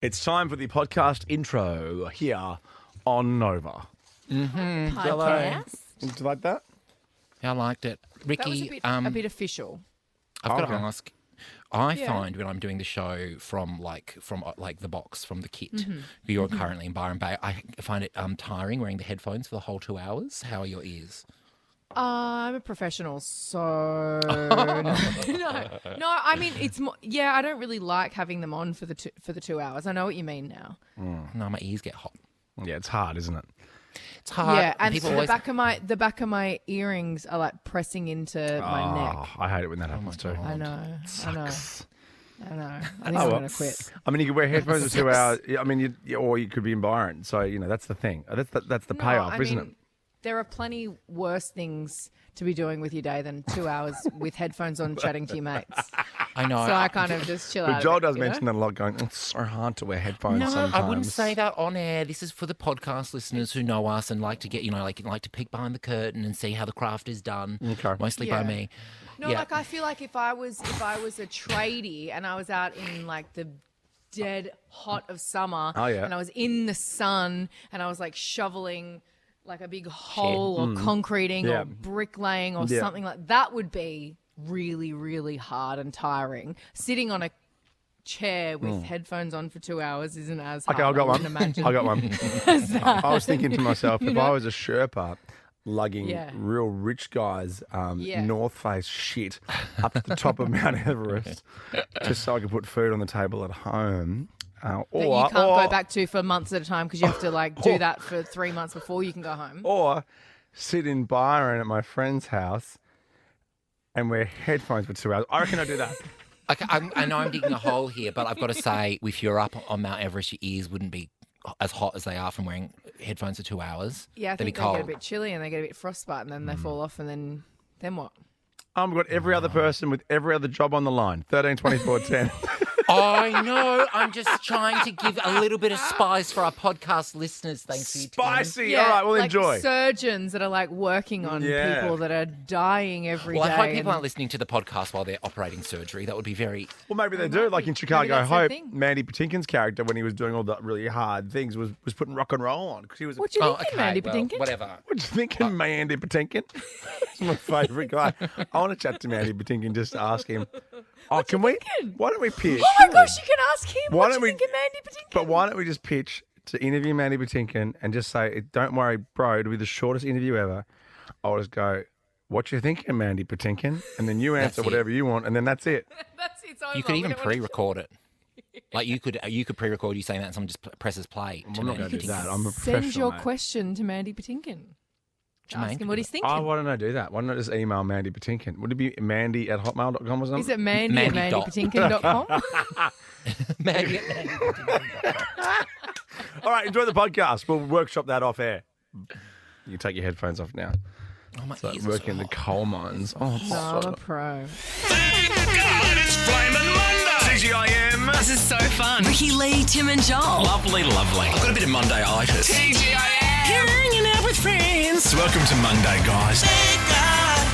It's time for the podcast intro here on Nova. Podcast. Did you like that? I liked it. Ricky, That was a bit official. I've got to Okay. ask. I find when I'm doing the show from the box, from the kit, you're currently in Byron Bay, I find it tiring wearing the headphones for the whole 2 hours. How are your ears? I'm a professional, so no. I mean, it's more, yeah. I don't really like having them on for the 2 hours. I know what you mean now. No, my ears get hot. Yeah, it's hard, isn't it? It's hard. Yeah, and people the always... back of my earrings are like pressing into my neck. I hate it when that happens too. I know. Sucks. I know. I think I'm gonna quit. I mean, you could wear headphones for 2 hours. I mean, or you could be in Byron. So, that's the thing. That's the payoff, isn't it? There are plenty worse things to be doing with your day than 2 hours with headphones on chatting to your mates. I know. So I kind of just chill out. But Joel of it, does you know? mention that a lot, going, it's so hard to wear headphones No, sometimes. I wouldn't say that on air. This is for the podcast listeners who know us and like to get, like to peek behind the curtain and see how the craft is done. Okay. Mostly by me. No, like I feel like if I was a tradie and I was out in like the dead hot of summer and I was in the sun and I was like shoveling like a big hole or concreting or bricklaying or something like that would be really, really hard and tiring. Sitting on a chair with headphones on for 2 hours isn't as hard. Okay, I got one. Imagine. I got one. I was thinking to myself, if I was a Sherpa lugging real rich guys' North Face shit up to the top of Mount Everest just so I could put food on the table at home. That you can't go back to for months at a time because you have to like do that for 3 months before you can go home. Or sit in Byron at my friend's house and wear headphones for 2 hours. I reckon I'll do that. Okay, I know I'm digging a hole here, but I've got to say, if you're up on Mount Everest, your ears wouldn't be as hot as they are from wearing headphones for 2 hours. Yeah, I They'd think be they cold. get a bit chilly and they get a bit frostbite and then they fall off and then what? We've got every other person with every other job on the line. 13, 24, 10. I know. I'm just trying to give a little bit of spice for our podcast listeners. Thanks for your time. Spicy. All right, well, like enjoy. surgeons that are like working on people that are dying every day. Well, I hope people and- aren't listening to the podcast while they're operating surgery. That would be very... Well, maybe they do. Like in Chicago that's their Hope, thing. Mandy Patinkin's character, when he was doing all the really hard things, was putting rock and roll on because he was. What do you Oh, think, okay, Mandy well, Patinkin? whatever. What do you thinking, Mandy Patinkin? He's my favourite guy. I want to chat to Mandy Patinkin just to ask him. Oh, can we? thinking? Why don't we pitch? Oh my gosh, you can ask him. Why What don't do you we- think of Mandy Patinkin? But why don't we just pitch to interview Mandy Patinkin and just say, don't worry, bro, it'll be the shortest interview ever. I'll just go, what you thinking, Mandy Patinkin? And then you answer it. whatever you want, and then that's it. That's it's over. You could We even don't wanna- pre-record it. Like you could pre-record you saying that and someone just presses play. I'm not going to do that. I'm a Send professional, your mate. question to Mandy Patinkin. Ask him what he's thinking. Oh, why don't I do that? Why don't I just email Mandy Patinkin? Would it be mandy@hotmail.com or something? Is it Mandy at Mandy dot- mandypatinkin.com? Maybe. All right, enjoy the podcast. We'll workshop that off air. You can take your headphones off now. Oh, my It's like ears are working in so the coal mines. Oh, it's No, I'm so... a pro. Thank God it's Flamin' Monday. TGIM. This is so fun. Ricky Lee, Tim and Joel. Lovely, lovely. I've got a bit of Monday-itis. TGIM. You're hanging out with friends. Welcome to Monday, guys. Thank God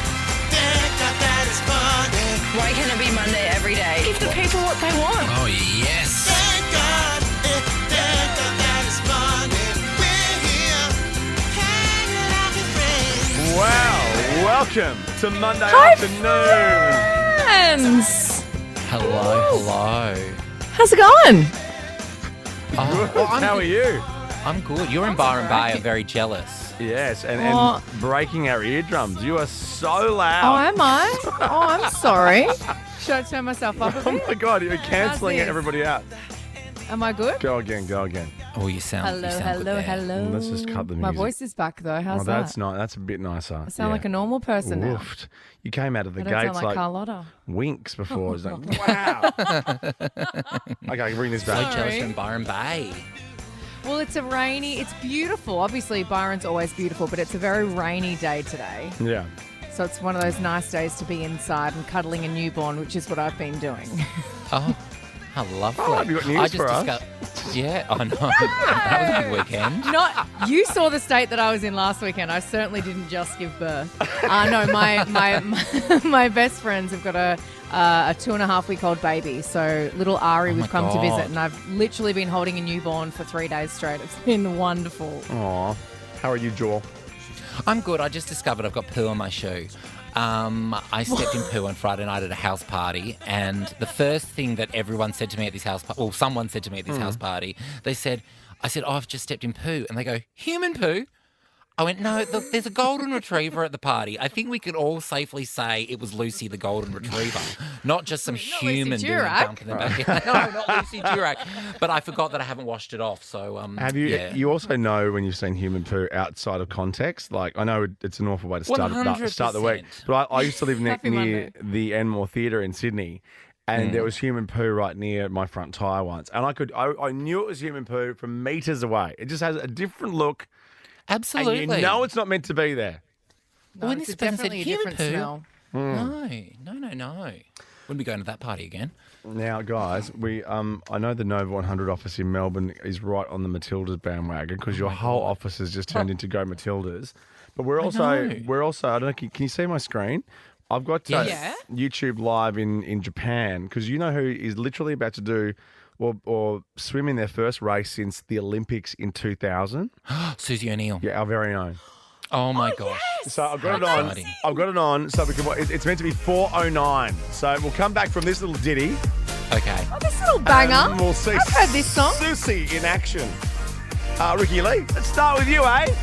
that it's Monday. Why can't it be Monday every day? Give the people what they want. Oh, yes. Thank God that it's Monday. We're here hanging out with friends. Wow, welcome to Monday Hi, afternoon. Friends. Hello. How's it going? Oh, How are you? I'm good. You're in Byron Bay. I'm very jealous. Yes, and Oh. breaking our eardrums. You are so Oh, loud. am I? Oh, I'm sorry. Should I turn myself up a Oh bit? my God, you're cancelling this? everybody out. Am I good? Go again, go again. Oh, you sound Hello, good hello, there. hello. Let's just cut the My music. voice is back though. How's Oh, that? that's nice. That's a bit nicer. I sound like a normal person now. Woofed. You came out of the I don't gates sound like like Carlotta. winks before. I was like, wow. Okay, bring this So back. jealous Sorry. from Byron Bay. Well, it's beautiful. Obviously, Byron's always beautiful, but it's a very rainy day today. Yeah. So it's one of those nice days to be inside and cuddling a newborn, which is what I've been doing. Oh, how lovely. Oh, have you got news I just for us? discovered. Yeah, I know. That was a big weekend. Not you saw the state that I was in last weekend. I certainly didn't just give birth. No, my best friends have got a 2.5-week-old baby. So little Ari, we've come to visit, and I've literally been holding a newborn for 3 days straight. It's been wonderful. Aw. How are you, Joel? I'm good. I just discovered I've got poo on my shoe. I stepped in poo on Friday night at a house party, and the first thing that everyone said to me at this house party, well, someone said to me at this house party, I said, oh, I've just stepped in poo. And they go, human poo? I went, no, look, there's a golden retriever at the party. I think we could all safely say it was Lucy the golden retriever, not just some human doing a dump in the back. No, not Lucy Durack. But I forgot that I haven't washed it off. So have you? Yeah. You also know when you've seen human poo outside of context. Like, I know it's an awful way to start the week, but I used to live near the Enmore Theatre in Sydney. And there was human poo right near my front tyre once. And I knew it was human poo from metres away. It just has a different look. Absolutely. And you know it's not meant to be there. No, when it's this person definitely said a different poo, smell. No. Wouldn't be going to that party again. Now, guys, I know the Nova 100 office in Melbourne is right on the Matildas bandwagon because your whole office has just turned into Go Matildas. But we're also, I don't know, can you see my screen? I've got YouTube live in Japan because you know who is literally about to do or swim in their first race since the Olympics in 2000. Susie O'Neill. Yeah, our very own. Oh my gosh. Yes. So I've got it on. I've got it on so we can. It's meant to be 4:09. So we'll come back from this little ditty. Okay. Oh, this little banger. We'll see. I've heard this song. Susie in action. Ricky Lee, let's start with you, eh?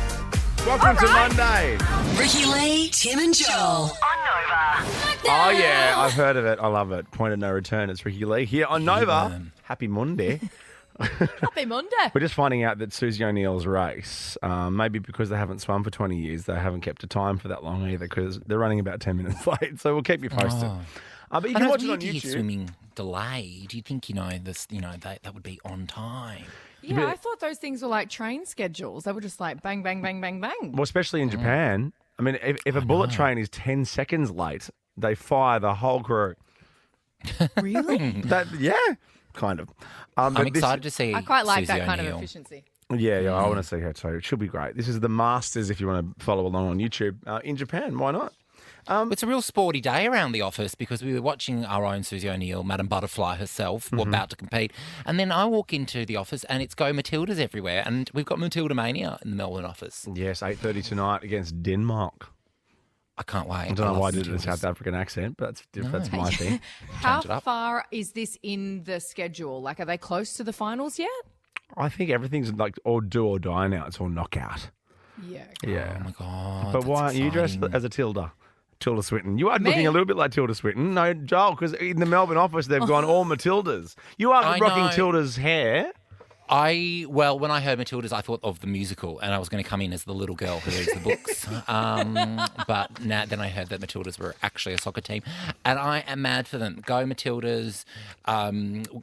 Welcome to Monday. Ricky Lee, Tim and Joel on Nova. Oh, yeah, I've heard of it. I love it. Point of no return. It's Ricky Lee here on Nova. Happy Monday. Happy Monday. We're just finding out that Susie O'Neill's race, maybe because they haven't swum for 20 years, they haven't kept a time for that long either because they're running about 10 minutes late. So we'll keep you posted. But you can watch it on YouTube. Swimming delayed. You'd think, that would be on time. Yeah, I thought those things were like train schedules. They were just like bang, bang, bang, bang, bang. Well, especially in Japan. I mean, if a bullet train is 10 seconds late, they fire the whole crew. Really? Yeah, kind of. I'm excited to see I quite like Susie that kind O'Neill. of efficiency. Yeah, I want to see her too. It should be great. This is the Masters if you want to follow along on YouTube in Japan. Why not? It's a real sporty day around the office because we were watching our own Susie O'Neill, Madam Butterfly herself, about to compete. And then I walk into the office and it's Go Matildas everywhere. And we've got Matilda Mania in the Melbourne office. Yes, 8:30 tonight against Denmark. I can't wait. I don't know why I did it in a South African accent, but that's my thing. How far is this in the schedule? Like, are they close to the finals yet? I think everything's like all do or die now. It's all knockout. Yeah. Yeah. Oh, my God. But why aren't you dressed as a Tilda Swinton? You are looking a little bit like Tilda Swinton. No, Joel, because in the Melbourne office, they've gone all Matildas. You are rocking Tilda's hair. When I heard Matildas, I thought of the musical, and I was going to come in as the little girl who reads the books. But then I heard that Matildas were actually a soccer team, and I am mad for them. Go Matildas!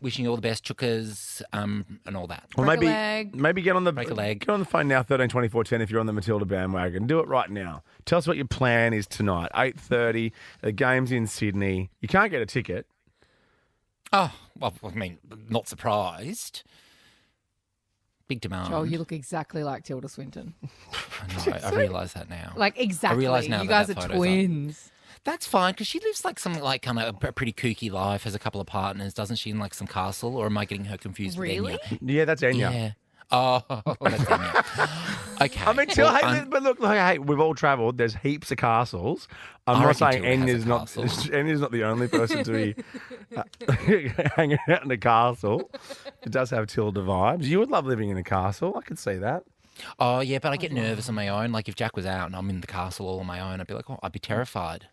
Wishing you all the best, chookers, and all that. Well, maybe get on the leg. Get on the phone now, 132410 if you're on the Matilda bandwagon. Do it right now. Tell us what your plan is tonight. 8:30. The game's in Sydney. You can't get a ticket. Oh, well, I mean, not surprised. Big demand. Joel, you look exactly like Tilda Swinton. I know, I realise that now. Like, exactly. I realise now you guys are twins. That's fine, because she lives like some kind of a pretty kooky life, has a couple of partners, doesn't she, in like some castle? Or am I getting her confused with Enya? Yeah, that's Enya. Yeah. Oh, that's Enya. Okay. I mean, but look, we've all travelled. There's heaps of castles. I'm not saying Enya's not the only person to be hanging out in a castle. It does have Tilda vibes. You would love living in a castle. I could see that. Oh, yeah, but I get nervous on my own. Like, if Jack was out and I'm in the castle all on my own, I'd be like, I'd be terrified.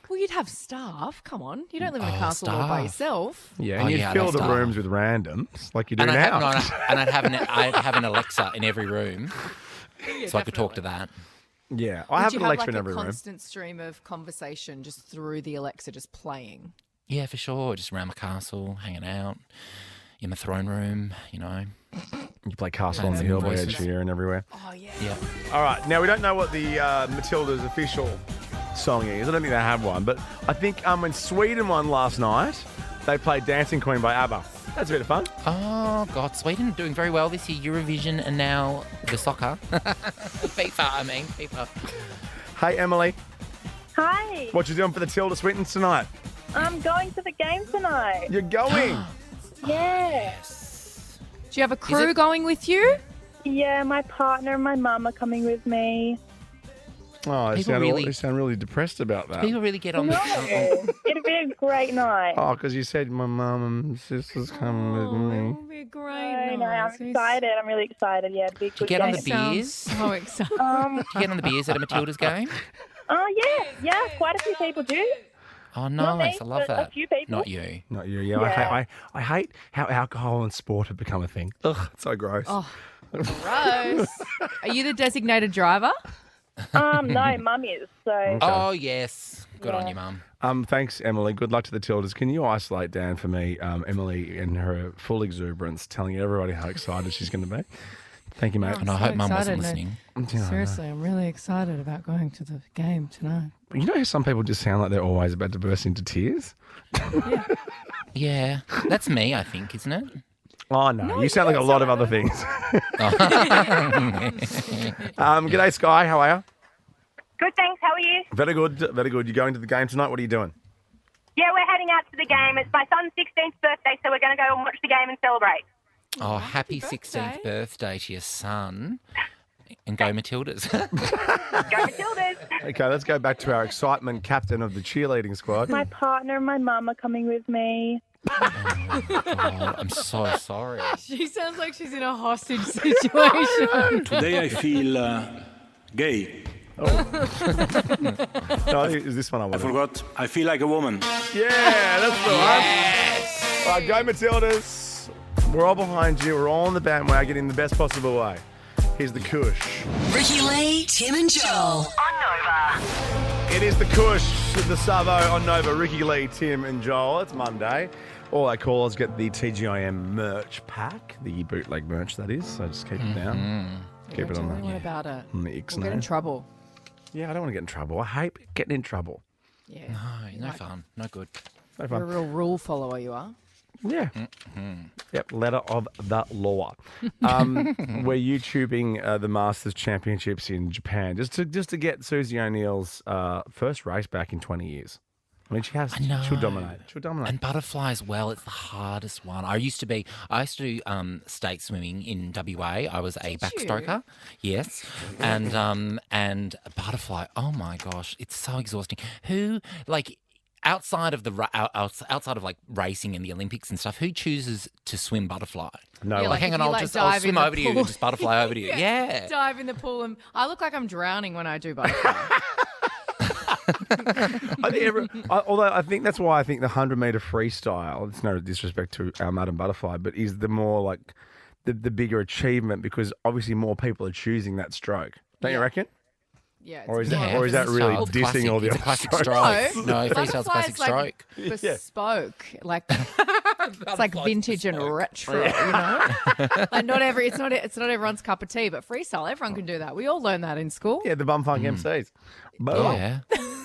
Well, you'd have staff. Come on. You don't live in a castle all by yourself. Yeah, and you'd fill the rooms with randoms like you do now. I'd have an Alexa in every room so I could talk to that. Yeah, I have an Alexa in every room. Would you have a constant stream of conversation just through the Alexa just playing? Yeah, for sure. Just around my castle, hanging out, in my throne room, You play Castle on the Hill by Ed Sheeran everywhere. Oh, yeah. Yeah. All right, now we don't know what the Matilda's official song is. I don't think they have one, but I think when Sweden won last night, they played Dancing Queen by ABBA. That's a bit of fun. Oh, God. Sweden doing very well this year. Eurovision and now the soccer. FIFA. Hey, Emily. Hi. What you doing for the Tilda Swintons tonight? I'm going to the game tonight. You're going? Yeah. Do you have a crew going with you? Yeah, my partner and my mum are coming with me. Oh, you sound really depressed about that. People really get on No, it'll be a great night. Oh, because you said my mum and sister's coming with me. It'll be a great No, I'm excited. I'm really excited. Yeah, big good Get on game. the beers. So excited. Do you get on the beers at a Matilda's game? Oh, yeah. Quite a few people do. Oh, Not nice. me, I love but that. a few people. Not you. Not you. Yeah, Yeah. I hate how alcohol and sport have become a thing. Ugh, it's so gross. Oh, gross. Are you the designated driver? No, mum is. So Oh, yes. Good on you, Mum. Thanks, Emily. Good luck to the Tildas. Can you isolate Dan for me, Emily, in her full exuberance, telling everybody how excited she's going to be? Thank you, mate. And I hope Mum wasn't listening. Seriously, I'm really excited about going to the game tonight. You know how some people just sound like they're always about to burst into tears? Yeah. That's me, I think, isn't it? Oh, no. You sound like a lot of other things. G'day, Sky. How are you? Good, thanks. How are you? Very good. Very good. You going to the game tonight? What are you doing? Yeah, we're heading out to the game. It's my son's 16th birthday, so we're going to go and watch the game and celebrate. Oh, happy 16th birthday to your son. And go Matildas. Go Matildas. Okay, let's go back to our excitement captain of the cheerleading squad. my partner and my mum are coming with me. Oh, I'm so sorry. She sounds like she's in a hostage situation. Today I feel gay. No, is this one I I want? forgot. I feel like a woman. Yeah, that's the one. All right, go Matildas. We're all behind you. We're all on the bandwagon in the best possible way. Here's the Kush. Ricky Lee, Tim and Joel. On Nova. It is the Kush, the Savo on Nova. Ricky Lee, Tim and Joel. It's Monday. All our callers get the TGIM merch pack, the bootleg merch that is. So just keep it down. Keep it on What the about it? on the We'll Ixnay. get in trouble. Yeah, I don't want to get in trouble. I hate getting in trouble. Yeah. No fun. No good. No You're a fun. real rule follower, you are. Yeah. Yep, letter of the law. We're YouTubing the Masters Championships in Japan just to get Susie O'Neill's first race back in 20 years. I mean, she'll dominate. She'll dominate. And butterfly as well. It's the hardest one. I used to do state swimming in WA. I was a backstroker. Yes. And butterfly. Oh my gosh, it's so exhausting. Who outside of racing and the Olympics and stuff, who chooses to swim butterfly? No, Yeah, like, Hang on, if you, I'll dive swim in the over to you pool. and just butterfly over to you. Yeah. Dive in the pool and I look like I'm drowning when I do butterfly. although I think that's why I think the 100-meter freestyle, it's no disrespect to our Madam Butterfly, but is the more like the bigger achievement because obviously more people are choosing that stroke. Don't you reckon? Yeah. Or is that really It's dissing all the it's a other classic strokes? stroke. No, freestyle's a classic stroke. Bespoke, like it's like vintage and retro, you know. Like it's not everyone's cup of tea, but freestyle, everyone can do that. We all learned that in school. Yeah, the bum funk MCs. Boom. Yeah.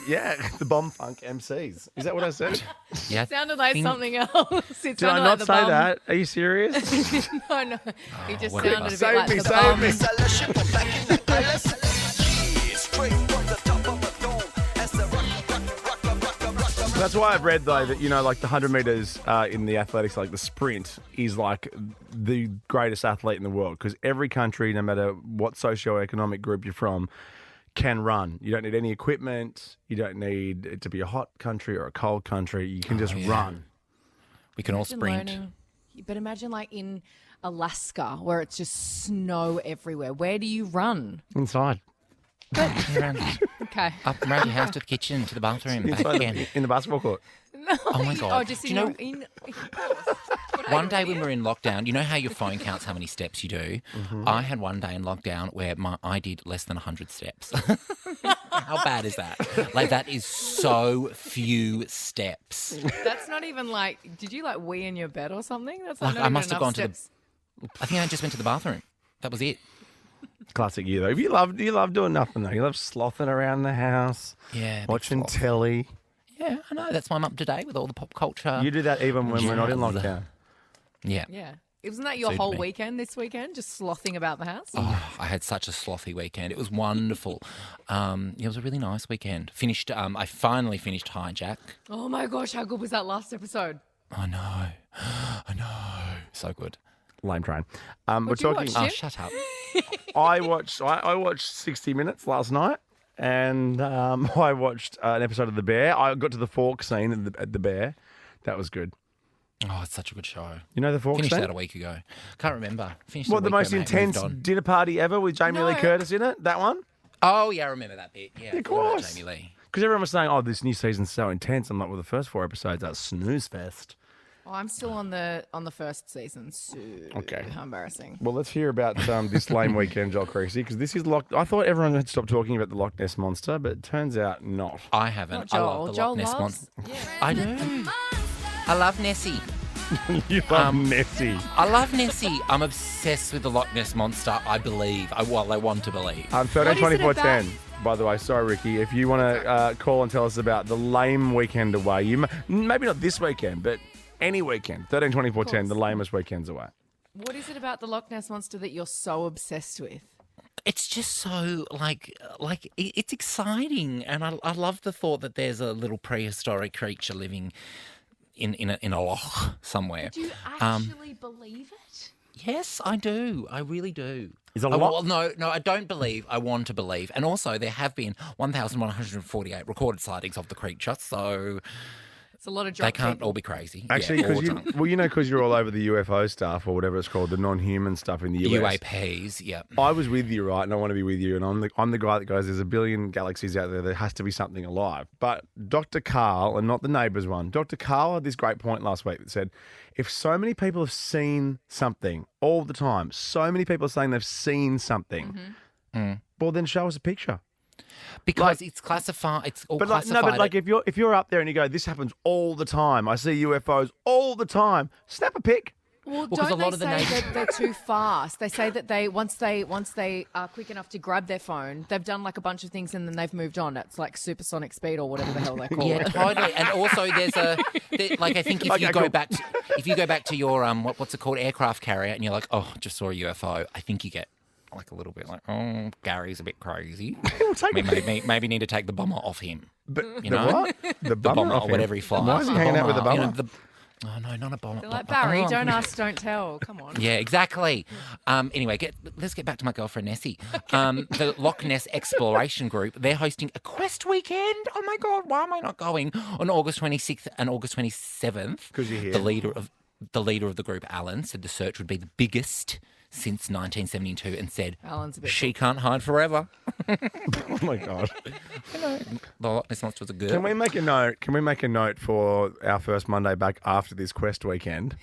Yeah, the bomb funk MCs. Is that what I said? Yeah. It sounded like something else. It Did I sounded not like the say bum. that? Are you serious? No. He just whatever. sounded a bit like the bum. That's why I've read, though, that, like the 100 metres in the athletics, like the sprint, is like the greatest athlete in the world because every country, no matter what socioeconomic group you're from, can run. You don't need any equipment. You don't need it to be a hot country or a cold country. You can just run. We can all Imagine sprint. learning- But imagine like in Alaska where it's just snow everywhere. Where do you run? Inside. Okay. Up around your house to the kitchen, to the bathroom, back Inside again. in the basketball court. Oh my God. Oh, just Do in you your, know, in of course. one day when we were in lockdown, you know how your phone counts how many steps you do? I had one day in lockdown where I did less than 100 steps. How bad is that? Like, that is so few steps. That's not even like, did you like wee in your bed or something? That's Like, not I even must have enough gone to steps. I think I just went to the bathroom. That was it. Classic you, though. You love doing nothing, though. You love slothing around the house, Yeah. big watching sloth. telly. Yeah, I know. That's why I'm up to date with all the pop culture. You do that even when we're not in lockdown. Yeah. Yeah. Wasn't that your whole weekend this weekend, just slothing about the house? Oh, I had such a slothy weekend. It was wonderful. It was a really nice weekend. I finally finished Hijack. Oh my gosh, how good was that last episode? I know. So good. Lame train. We're talking. Oh, shut up. I watched 60 Minutes last night, and I watched an episode of The Bear. I got to the fork scene at the Bear. That was good. Oh, it's such a good show. You know the fork Finished scene? that a week ago. Can't remember. Finished What, the most intense dinner party ever with Jamie Lee Curtis in it? That one? Oh, yeah, I remember that bit. Yeah, of course. Jamie Lee. Because everyone was saying, this new season's so intense. I'm like, well, the first 4 episodes, that's snooze fest. Oh, I'm still on the first season, so okay. How embarrassing. Well, let's hear about this lame weekend, Joel Creasy, because this is I thought everyone had stopped talking about the Loch Ness Monster, but it turns out not. I haven't. I love the Loch Ness Monster. Yeah. I do. I love Nessie. You love Nessie. I love Nessie. I'm obsessed with the Loch Ness Monster, I believe. I want to believe. 13-24-10, by the way. Sorry, Ricky. If you want to call and tell us about the lame weekend away, maybe not this weekend, but any weekend. 13-24-10, the lamest weekends away. What is it about the Loch Ness Monster that you're so obsessed with? It's just so, it's exciting. And I love the thought that there's a little prehistoric creature living in a loch somewhere. Do you actually believe it? Yes, I do. I really do. Is a loch? No, I don't believe. I want to believe. And also, there have been 1,148 recorded sightings of the creature, so it's a lot of they can't all be crazy. Actually, because you're all over the UFO stuff or whatever it's called, the non-human stuff in the US. UAPs, yeah. I was with you, right? And I want to be with you. And I'm the guy that goes, there's a billion galaxies out there. There has to be something alive. But Dr. Carl, and not the neighbours one, Dr. Carl had this great point last week that said, if so many people have seen something all the time, so many people are saying they've seen something, well, then show us a picture. Because it's classified. It's all classified. No, but if you're up there and you go, this happens all the time. I see UFOs all the time. Snap a pic. Well, don't they say that they're too fast? They say that once they are quick enough to grab their phone, they've done like a bunch of things and then they've moved on. It's like supersonic speed or whatever the hell they call it. Yeah, totally. And also, I think if you go back to your what's it called, aircraft carrier, and you're like, oh, just saw a UFO. I think you get like a little bit like, oh, Gary's a bit crazy. Maybe need to take the bomber off him. But the what? The bomber or whatever he flies. Why is he hanging out with the bomber? Oh, no, not a bomber. They're like, Barry, don't ask, don't tell. Come on. Yeah, exactly. Anyway, let's get back to my girlfriend, Nessie. The Loch Ness Exploration Group, they're hosting a quest weekend. Oh, my God, why am I not going? On August 26th and August 27th. Because you're here. The leader of the group, Alan, said the search would be the biggest since 1972 and said she can't hide forever. Oh, my God. The Loch Ness Monster was a girl. Can we make a note for our first Monday back after this quest weekend,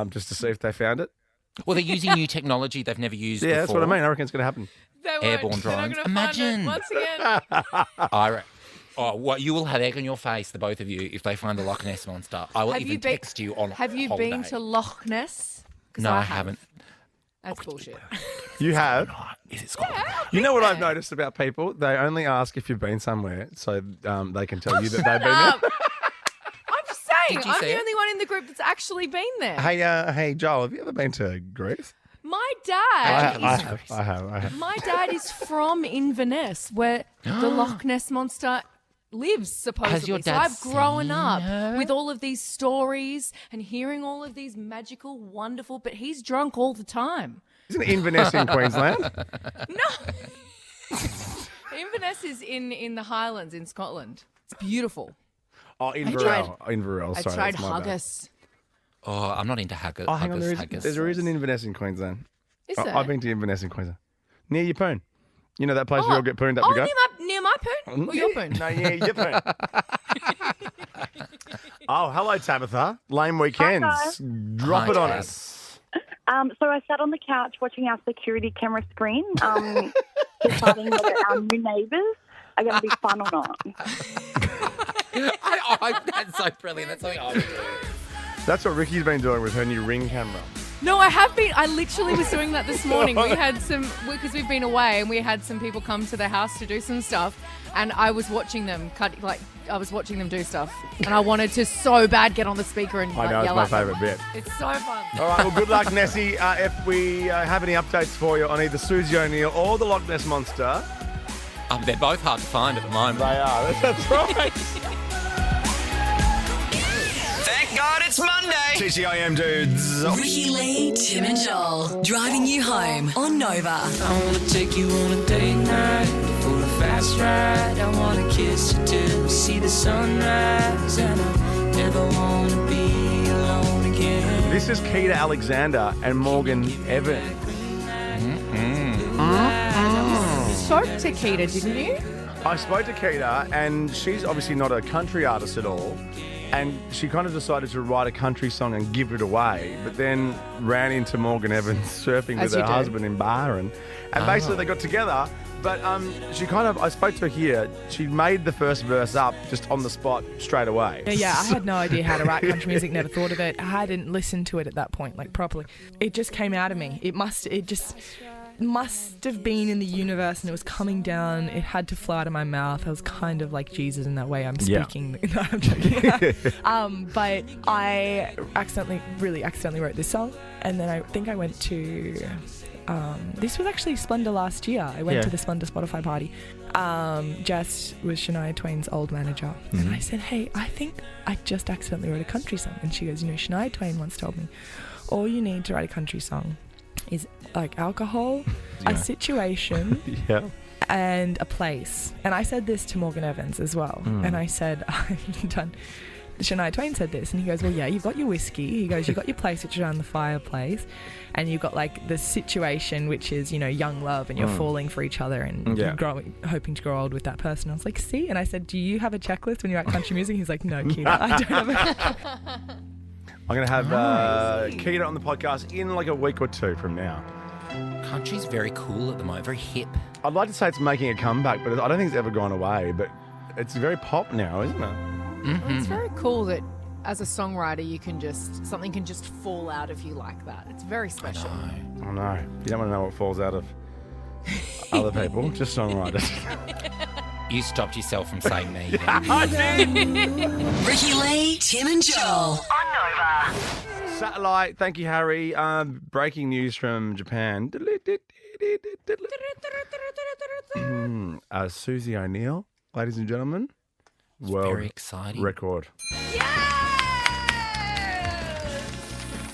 just to see if they found it? Well, they're using new technology they've never used before. Yeah, that's what I mean. I reckon it's going to happen. Airborne drones. Imagine. Once again. You will have egg on your face, the both of you, if they find the Loch Ness Monster. I will even text you on Have you been to Loch Ness? No, I haven't. That's bullshit. You have? Is it Scotland? You know what I've noticed about people? They only ask if you've been somewhere so they can tell you that they've been there. I'm just saying, I'm the only one in the group that's actually been there. Hey, Joel, have you ever been to Greece? My dad. I have. My dad is from Inverness, where the Loch Ness Monster lives, supposedly. Has your dad so I've grown up her? with all of these stories and hearing all of these magical, wonderful, but he's drunk all the time. Isn't it Inverness in Queensland? No. Inverness is in the Highlands in Scotland. It's beautiful. Oh, Inverell. I Sorry, tried that's my bad. haggis. Oh, I'm not into haggis. Oh, hang on. Haggis. There is an Inverness in Queensland. Is there? I've been to Inverness in Queensland. Near Yeppoon. You know that place where we all get pooned up to go? Near my poon? Or your poon? No, yeah, your poon. Oh, hello, Tabitha. Lame weekends. Hi, Drop it on us. So I sat on the couch watching our security camera screen, deciding whether our new neighbours are going to be fun or not. That's so brilliant. That's something I would do. That's what Ricky's been doing with her new Ring camera. No, I have been. I literally was doing that this morning. We had because we've been away, and we had some people come to the house to do some stuff, and I was watching them do stuff, and I wanted to so bad get on the speaker and I know, yell it's my at them. favourite bit. It's so fun. All right, well, good luck, Nessie. If we have any updates for you on either Susie O'Neill or the Loch Ness Monster... They're both hard to find at the moment. They are. That's right. Thank God it's Monday. TGIM dudes. Ricky Lee, Tim and Joel, driving you home on Nova. I wanna take you on a date night for a fast ride. I wanna kiss you till we see the sunrise, and I never wanna be alone again. This is Keita Alexander and Morgan Evans. Spoke to Keita, didn't you? I spoke to Keita, and she's obviously not a country artist at all. And she kind of decided to write a country song and give it away, but then ran into Morgan Evans surfing with her husband in Byron. And basically they got together, but I spoke to her here. She made the first verse up just on the spot straight away. Yeah, I had no idea how to write country music, never thought of it. I hadn't listened to it at that point, like properly. It just came out of me. It must have been in the universe, and it was coming down. It had to fly out of my mouth. I was kind of like Jesus in that way. I'm speaking. Yeah. No, I'm joking. But I really accidentally wrote this song, and then I think I went to this was actually Splendor last year. I went to the Splendor Spotify party. Jess was Shania Twain's old manager, and I said, hey, I think I just accidentally wrote a country song. And she goes, Shania Twain once told me, all you need to write a country song is like alcohol, a situation, and a place. And I said this to Morgan Evans as well. And I said, I've done. Shania Twain said this, and he goes, well, yeah, you've got your whiskey. He goes, you've got your place, which is around the fireplace, and you've got like the situation, which is, young love, and you're falling for each other and hoping to grow old with that person. I was like, see? And I said, do you have a checklist when you write country music? He's like, no, Keita, I don't have a I'm going to have Keita on the podcast in like a week or two from now. Country's very cool at the moment, very hip. I'd like to say it's making a comeback, but I don't think it's ever gone away. But it's very pop now, isn't it? Mm-hmm. Well, it's very cool that as a songwriter, something can just fall out of you like that. It's very special. I know. You don't want to know what falls out of other people, just songwriters. You stopped yourself from saying me. I did. Ricky Lee, Tim and Joel on Nova. Satellite, thank you, Harry. Breaking news from Japan. Susie O'Neill, ladies and gentlemen. World very exciting record. Yes!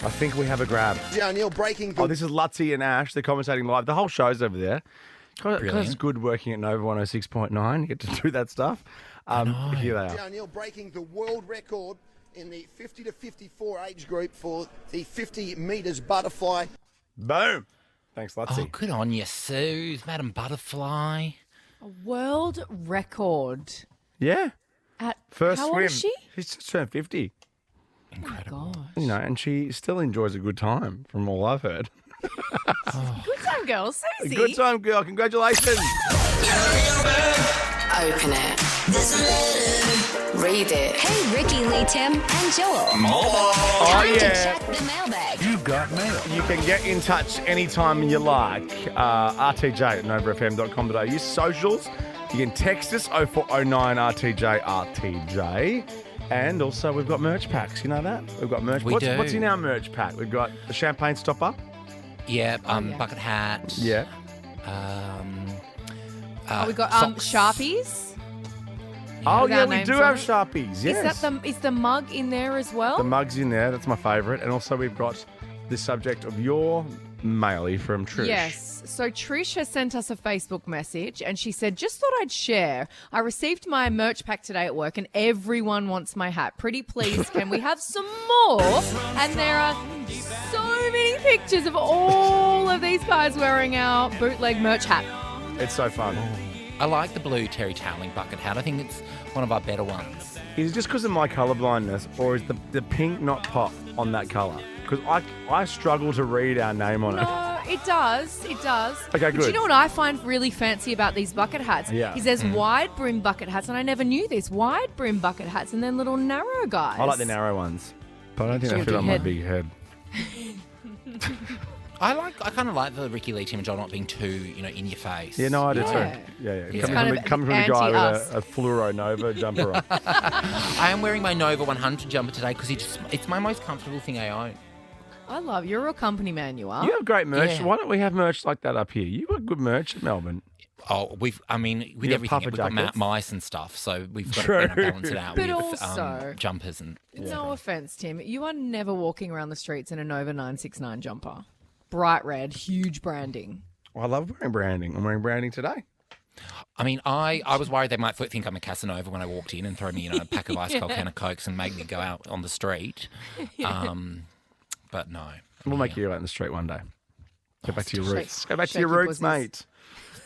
I think we have a grab. Yeah, O'Neill breaking. This is Lutzy and Ash. They're commentating live. The whole show's over there. It's good working at Nova 106.9. You get to do that stuff. Here they are. Yeah, O'Neill breaking the world record in the 50 to 54 age group for the 50 metres butterfly. Boom. Thanks, Lutzy. Oh, good on you, Suze, Madam Butterfly. A world record. Yeah. At first how swim. Old is she? She's just turned 50. Incredible. Oh my gosh. And she still enjoys a good time, from all I've heard. Good time, girl, Susie. Good time, girl. Congratulations. Open it. Read it. Hey, Ricky, Lee, Tim, and Joel. Time to check the mailbag. You got mail. You can get in touch anytime you like. RTJ at novafm.com.au. Socials. You can text us 0409 RTJ. And also we've got merch packs. You know that? We've got merch. We do. What's in our merch pack? We've got the champagne stopper. Yeah, bucket hat. Yeah. We got socks. Sharpies. Oh, With yeah, our we names do on have it. Sharpies, yes. Is the mug in there as well? The mug's in there. That's my favourite. And also we've got the subject of your mailie from Trish. Yes. So Trish has sent us a Facebook message and she said, just thought I'd share. I received my merch pack today at work and everyone wants my hat. Pretty please, can we have some more? And there are so many pictures of all of these guys wearing our bootleg merch hat. It's so fun. I like the blue Terry Toweling bucket hat. I think it's one of our better ones. Is it just because of my colourblindness or is the pink not pop on that colour? Because I struggle to read our name on it. No, it does. It does. Okay, But good. you know what I find really fancy about these bucket hats? Yeah. Is there's wide brim bucket hats, and I never knew this. Wide brim bucket hats and then little narrow guys. I like the narrow ones. But I don't think they Your fit on my head. big head. I kind of like the Ricky Lee, Tim and Joel not being too, in your face. Yeah, no, I do too. Yeah. It's Coming from a guy with a fluoro Nova jumper on. I am wearing my Nova 100 jumper today because it's my most comfortable thing I own. You're a real company man, you are. You have great merch. Yeah. Why don't we have merch like that up here? You got good merch at Melbourne. Oh, with everything, we've got mice and stuff, so we've got to balance it out But with also, jumpers and. No offense, Tim, you are never walking around the streets in a Nova 969 jumper, bright red, huge branding. I love wearing branding. I'm wearing branding today. I mean, I was worried they might think I'm a Casanova when I walked in and throw me, a pack of ice cold can of Cokes and make me go out on the street. But no. We'll make you out in the street one day. Go back to your roots. Go back to your roots, mate.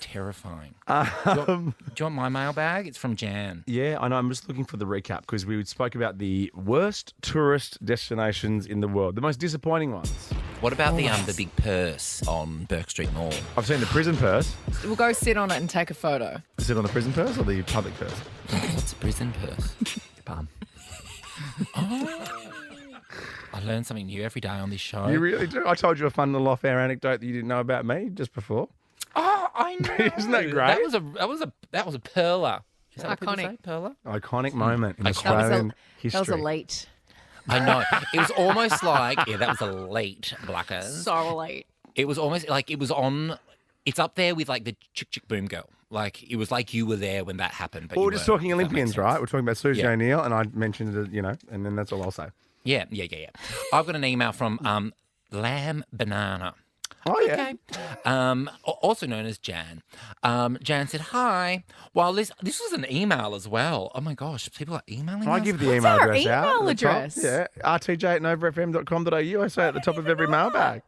Terrifying. Do you want my mailbag? It's from Jan. Yeah, I know. I'm just looking for the recap because we spoke about the worst tourist destinations in the world, the most disappointing ones. What about the big purse on Burke Street Mall? I've seen the prison purse. We'll go sit on it and take a photo. Sit on the prison purse or the public purse? What's a prison purse? Your palm. I learn something new every day on this show. You really do. I told you a fun little off-air anecdote that you didn't know about me just before. Oh, I know. Isn't that great? That was a perler. Is that iconic? Perler? Iconic moment in Australian history. That was elite. I know. It was almost like that was elite, Blackers. So elite. It was almost like it was on. It's up there with like the Chick Chick Boom Girl. Like it was like you were there when that happened. But we're just talking Olympians, right? We're talking about Susie O'Neill, and I mentioned it, and then that's all I'll say. Yeah. I've got an email from Lamb Banana. Oh, yeah. Okay. Also known as Jan. Jan said, hi. Well, this was an email as well. Oh, my gosh. People are emailing us? I give the email address out. Email address? Yeah. rtj@novafm.com.au. I say at the top of every mailbag.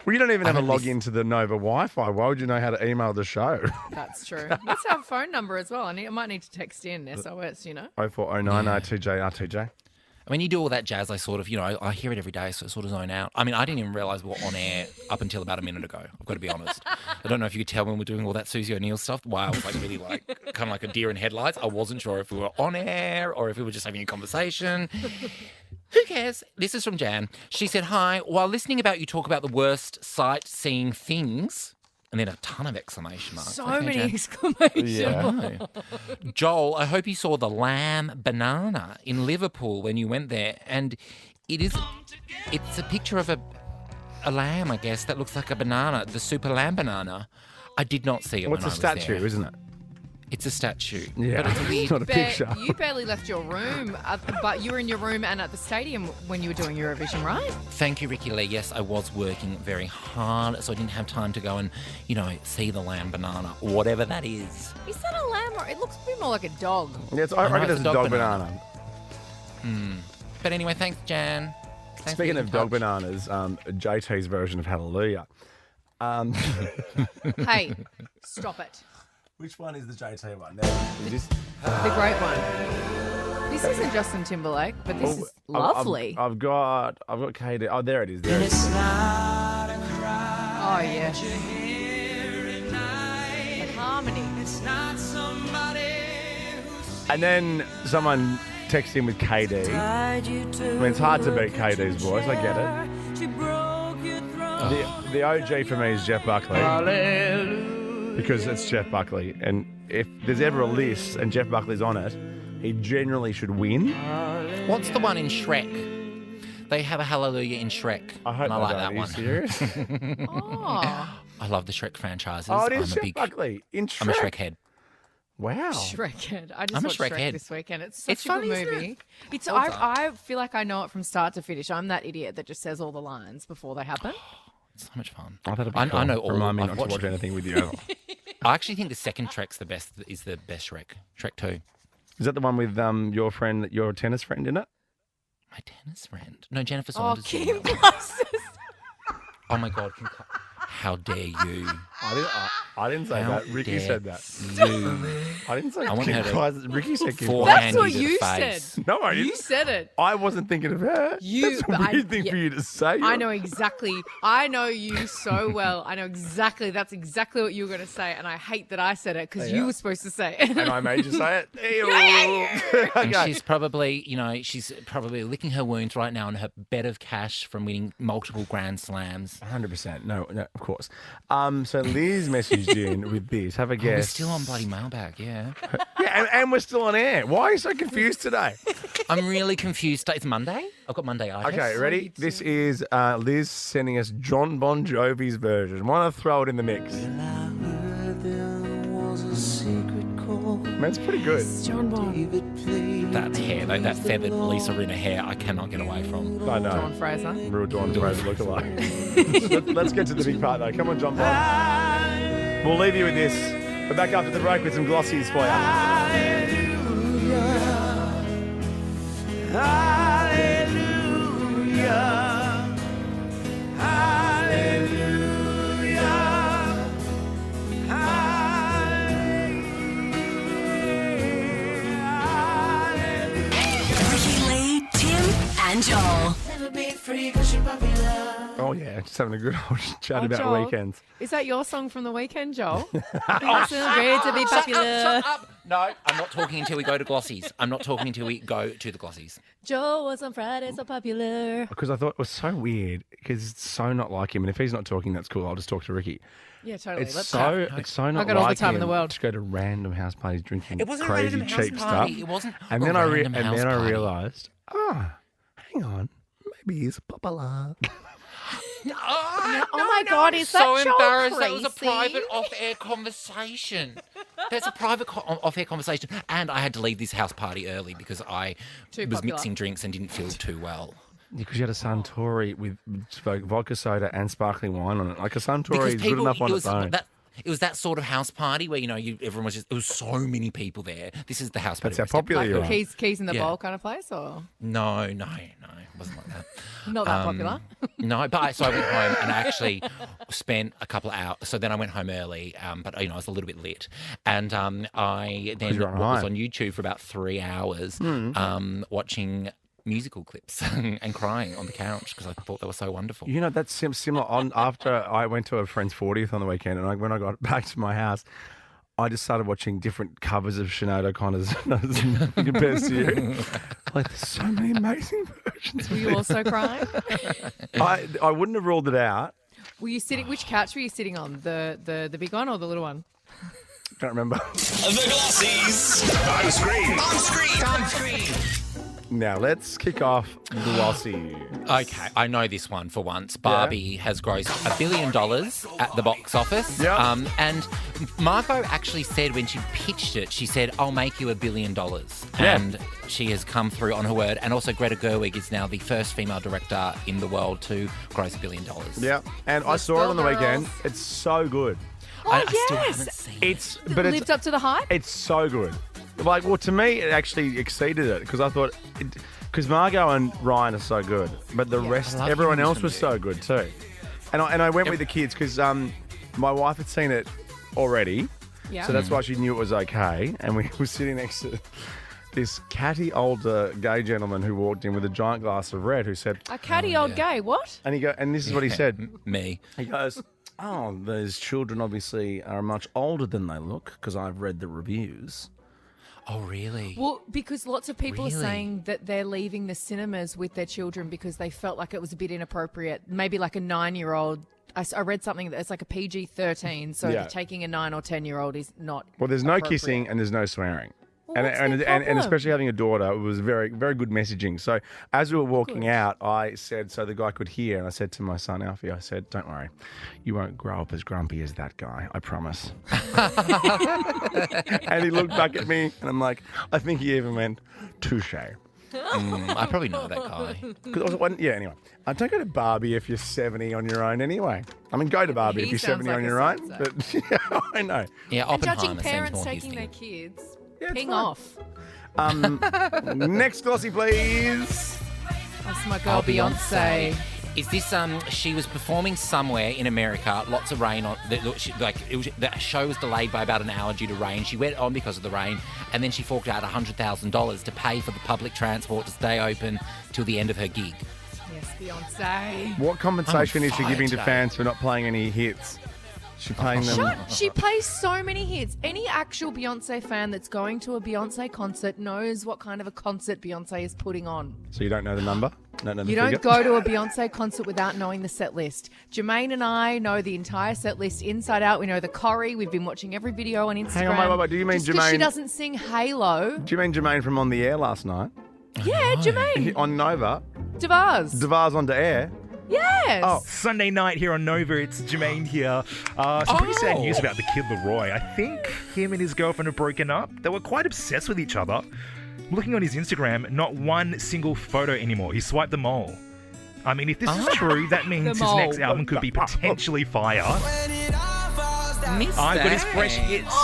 Well, you don't even have a login to the Nova Wi-Fi. Why would you know how to email the show? That's true. Let's have a phone number as well. I might need to text in SOS, 0409 RTJ. When you do all that jazz, I sort of, I hear it every day, so I sort of zone out. I mean, I didn't even realise we were on air up until about a minute ago. I've got to be honest. I don't know if you could tell when we're doing all that Susie O'Neill stuff. Why I was really kind of like a deer in headlights. I wasn't sure if we were on air or if we were just having a conversation. Who cares? This is from Jan. She said, hi, while listening about you talk about the worst sightseeing things... And then a ton of exclamation marks. So many exclamations. Yeah. Joel, I hope you saw the Lamb Banana in Liverpool when you went there. And it's a picture of a lamb, I guess, that looks like a banana, the Super Lamb Banana. I did not see it when I was there. It's a statue, isn't it? It's a statue. Yeah, but it's weird. not a picture. You barely left your room, but you were in your room and at the stadium when you were doing Eurovision, right? Thank you, Ricky Lee. Yes, I was working very hard, so I didn't have time to go and, see the lamb banana, whatever that is. Is that a lamb or it looks a bit more like a dog? Yeah, I reckon it's a dog banana. But anyway, thanks, Jan. Speaking of dog bananas, JT's version of Hallelujah. Hey, stop it. Which one is the JT one? The great one. This isn't Justin Timberlake, but this is lovely. I've got KD. Oh, there it is. Oh, yeah. The harmony. And then someone texted in with KD. I mean, it's hard to beat KD's voice. I get it. The OG for me is Jeff Buckley. Hallelujah. Because it's Jeff Buckley. And if there's ever a list and Jeff Buckley's on it, he generally should win. What's the one in Shrek? They have a Hallelujah in Shrek. I hope and I like that one. Are one. you serious? I love the Shrek franchises. Oh, it is Jeff Buckley in Shrek. I'm a Shrek head. Wow. Shrek head. I just I'm a watched Shrek Shrek head. this weekend. It's such a funny, good isn't movie. it? I feel like I know it from start to finish. I'm that idiot that just says all the lines before they happen. It's so much fun. I know all. Remind me not to watch anything with you. I actually think the second Shrek's the best. Is the best Shrek. Shrek 2. Is that the one with your tennis friend in it? My tennis friend? No, Jennifer Saunders. Oh, Kim Glossys. Oh my God! How dare you? I I didn't say that. Ricky said that. I didn't say Ricky said Kim Kardashian. That's what you said. No, I didn't. You said it. I wasn't thinking of her. That's a weird thing for you to say. I know exactly. I know you so well. I know exactly. That's exactly what you were going to say. And I hate that I said it because you were supposed to say it. And I made you say it. And she's probably, she's probably licking her wounds right now on her bed of cash from winning multiple Grand Slams. 100%. No, of course. So Liz messaged in with this. Have a guess. We're still on bloody mailbag, yeah. and we're still on air. Why are you so confused today? I'm really confused. It's Monday. I've got Monday itis. Okay, ready? This is Liz sending us John Bon Jovi's version. Want to throw it in the mix? Man, it's pretty good. John Bon. That hair, though, that feathered Lisa Rinna hair, I cannot get away from. I know. Dawn Fraser. Real Dawn Fraser look-alike. Let's get to the big part, though. Come on, John Bon. We'll leave you with this. We're back after the break with some Glossys for you. Hallelujah. Hallelujah. And Joel. Oh, yeah, just having a good old chat about Joel, weekends. Is that your song from the weekend, Joel? It's so great to be popular. Shut up. No, I'm not talking until we go to Glossys. I'm not talking until we go to the Glossys. Joel was on Friday so popular. Because I thought it was so weird, because it's so not like him. And if he's not talking, that's cool. I'll just talk to Ricky. Yeah, totally. It's so not I got like all the time in the him world. to go to random house parties drinking It wasn't crazy a random house cheap party. stuff. It wasn't and a then random house I party. realised, hang on, maybe he's popular. Oh my God, is that so Joel embarrassed. crazy? That was a private off-air conversation. That's a private off-air conversation. And I had to leave this house party early because I was mixing drinks and didn't feel too well. Because you had a Suntory with vodka soda and sparkling wine on it. Like a Suntory is good enough on its own. It was that sort of house party where, everyone was it was so many people there. This is the house party. That's how popular you are. Keys in the bowl kind of place, or? No, it wasn't like that. Not that popular. No, so I went home and I actually spent a couple of hours. So then I went home early, but I was a little bit lit. And I then was on YouTube for about 3 hours watching musical clips and crying on the couch because I thought they were so wonderful. That's similar. After I went to a friend's 40th on the weekend, and when I got back to my house, I just started watching different covers of Sinead O'Connor's compared to you. Like, there's so many amazing versions. Were you also crying? I wouldn't have ruled it out. Were you sitting? Which couch were you sitting on? The big one or the little one? Can't remember. The Glossys. On screen. Now, let's kick off Glossy. Okay, I know this one for once. Barbie has grossed $1 billion at the box office. Yeah. And Margot actually said when she pitched it, she said, I'll make you $1 billion. Yeah. And she has come through on her word. And also Greta Gerwig is now the first female director in the world to gross $1 billion. Yeah, and I saw it on the weekend. It's so good. I still haven't seen it. But it lived up to the hype? It's so good. To me, it actually exceeded it because I thought, because Margot and Ryan are so good, but the rest, everyone else was so good too. And I went with the kids because my wife had seen it already, so that's why she knew it was okay. And we were sitting next to this catty older gay gentleman who walked in with a giant glass of red who said, a catty old gay, what? And this is what he said. Me. He goes, those children obviously are much older than they look because I've read the reviews. Oh, really? Well, because lots of people are saying that they're leaving the cinemas with their children because they felt like it was a bit inappropriate. Maybe like a 9-year-old. I read something that's like a PG-13, so taking a 9 or 10-year-old is not. Well, there's no kissing and there's no swearing. Well, and especially having a daughter, it was very, very good messaging. So as we were walking out, I said, so the guy could hear, and I said to my son, Alfie, I said, don't worry, you won't grow up as grumpy as that guy, I promise. And he looked back at me, and I'm like, I think he even went, touche. I probably know that guy. Anyway. Don't go to Barbie if you're 70 on your own anyway. I mean, go to Barbie if you're 70 on your own. But I know. Yeah, and judging Oppenheimer parents seems more taking his their thing. kids, ping off. Next Glossy, please. That's my girl Beyonce. Is this she was performing somewhere in America, lots of rain on the show was delayed by about an hour due to rain. She went on because of the rain, and then she forked out $100,000 to pay for the public transport to stay open till the end of her gig. Yes, Beyonce. What compensation is she giving to fans for not playing any hits? She paying them. She plays so many hits. Any actual Beyonce fan that's going to a Beyonce concert knows what kind of a concert Beyonce is putting on. So you don't know the number? You don't go to a Beyonce concert without knowing the set list. Jermaine and I know the entire set list inside out. We know the choreo. We've been watching every video on Instagram. Hang on, wait. Do you mean Just Jermaine? She doesn't sing Halo. Do you mean Jermaine from On the Air last night? Yeah, Jermaine. On Nova? Devars on the air? Yes. Oh, Sunday night here on Nova. It's Jermaine here. Some pretty sad news about the Kid Leroy. I think him and his girlfriend have broken up. They were quite obsessed with each other. Looking on his Instagram, not one single photo anymore. He swiped them all. I mean, if this is true, that means his next album could be potentially fire. I've got his fresh hits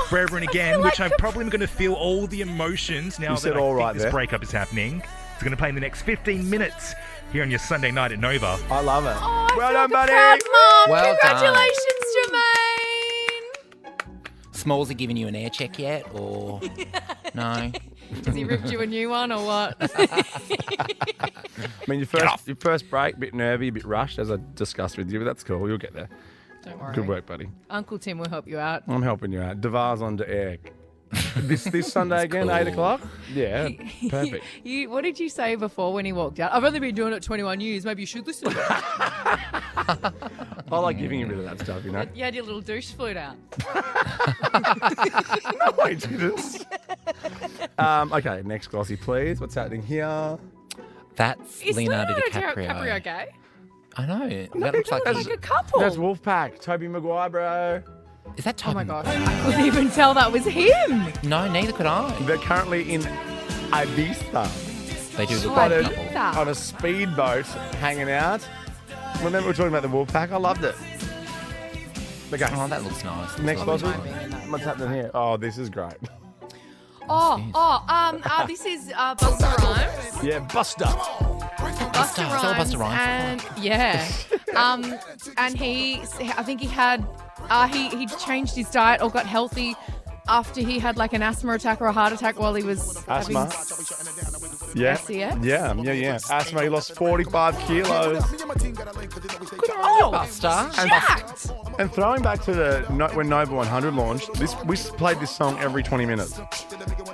forever and again, which I'm probably going to feel all the emotions now that I think this breakup is happening. It's going to play in the next 15 minutes here on your Sunday night at Nova. I love it. Oh, well done, buddy. Proud mom. Well Congratulations, Jermaine. Smalls giving you an air check yet, or no? Has he ripped you a new one or what? I mean, your first break, a bit nervy, a bit rushed, as I discussed with you, but that's cool. You'll get there. Don't worry. Good work, buddy. Uncle Tim will help you out. I'm helping you out. Devars on the air. This Sunday again, cool. 8 o'clock? Yeah, perfect. What did you say before when he walked out? I've only been doing it 21 years. Maybe you should listen. I like giving him a bit of that stuff, you know? You had your little douche flute out. No, I didn't. Okay, next Glossy, please. What's happening here? That's Is Leonardo DiCaprio. DiCaprio. Gay? I know. That looks like a couple. That's Wolfpack. Toby Maguire, bro. Is that Toby? Oh my gosh. I couldn't even tell that was him. No, neither could I. They're currently in Ibiza. They do look like a couple. On a speedboat, hanging out. Remember we were talking about the Wolfpack? I loved it. Okay. Oh, that looks nice. Next Glossy. What's happening here? Oh, this is great. This is Busta Rhymes. Yeah, Busta. Busta Rhymes. And I think he had, he changed his diet or got healthy after he had like an asthma attack or a heart attack while he was asthma. Yeah. Yeah. Asthma. He lost 45 kilos. Busta. And throwing back to when Nova 100 launched, we played this song every 20 minutes.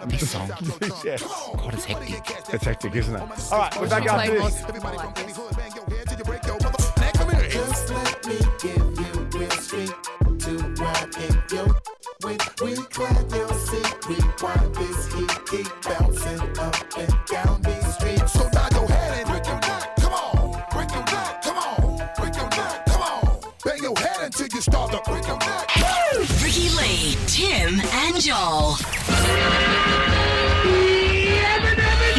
This song? Yes. God, it's hectic. It's hectic, isn't it? All right, we're back after this. Just let me give you real street to ride in your with recline your seat, rewind this heat, keep bouncing up and down these streets. So now go ahead and break your neck, come on, break your neck, come on, break your neck, come on, bang your head until you start to break your neck. Ricky Lee, Tim, and Joel.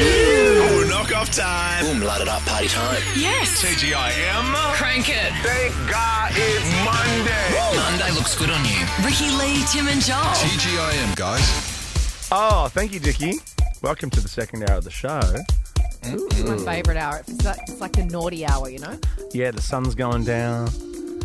Oh, knock-off time. Boom, light it up, party time. Yes. TGIM. Crank it. Thank God it's Monday. Woo. Monday looks good on you. Ricky Lee, Tim, and Joel. TGIM, guys. Oh, thank you, Dickie. Welcome to the second hour of the show. It's my favourite hour. It's like the naughty hour, you know? Yeah, the sun's going down.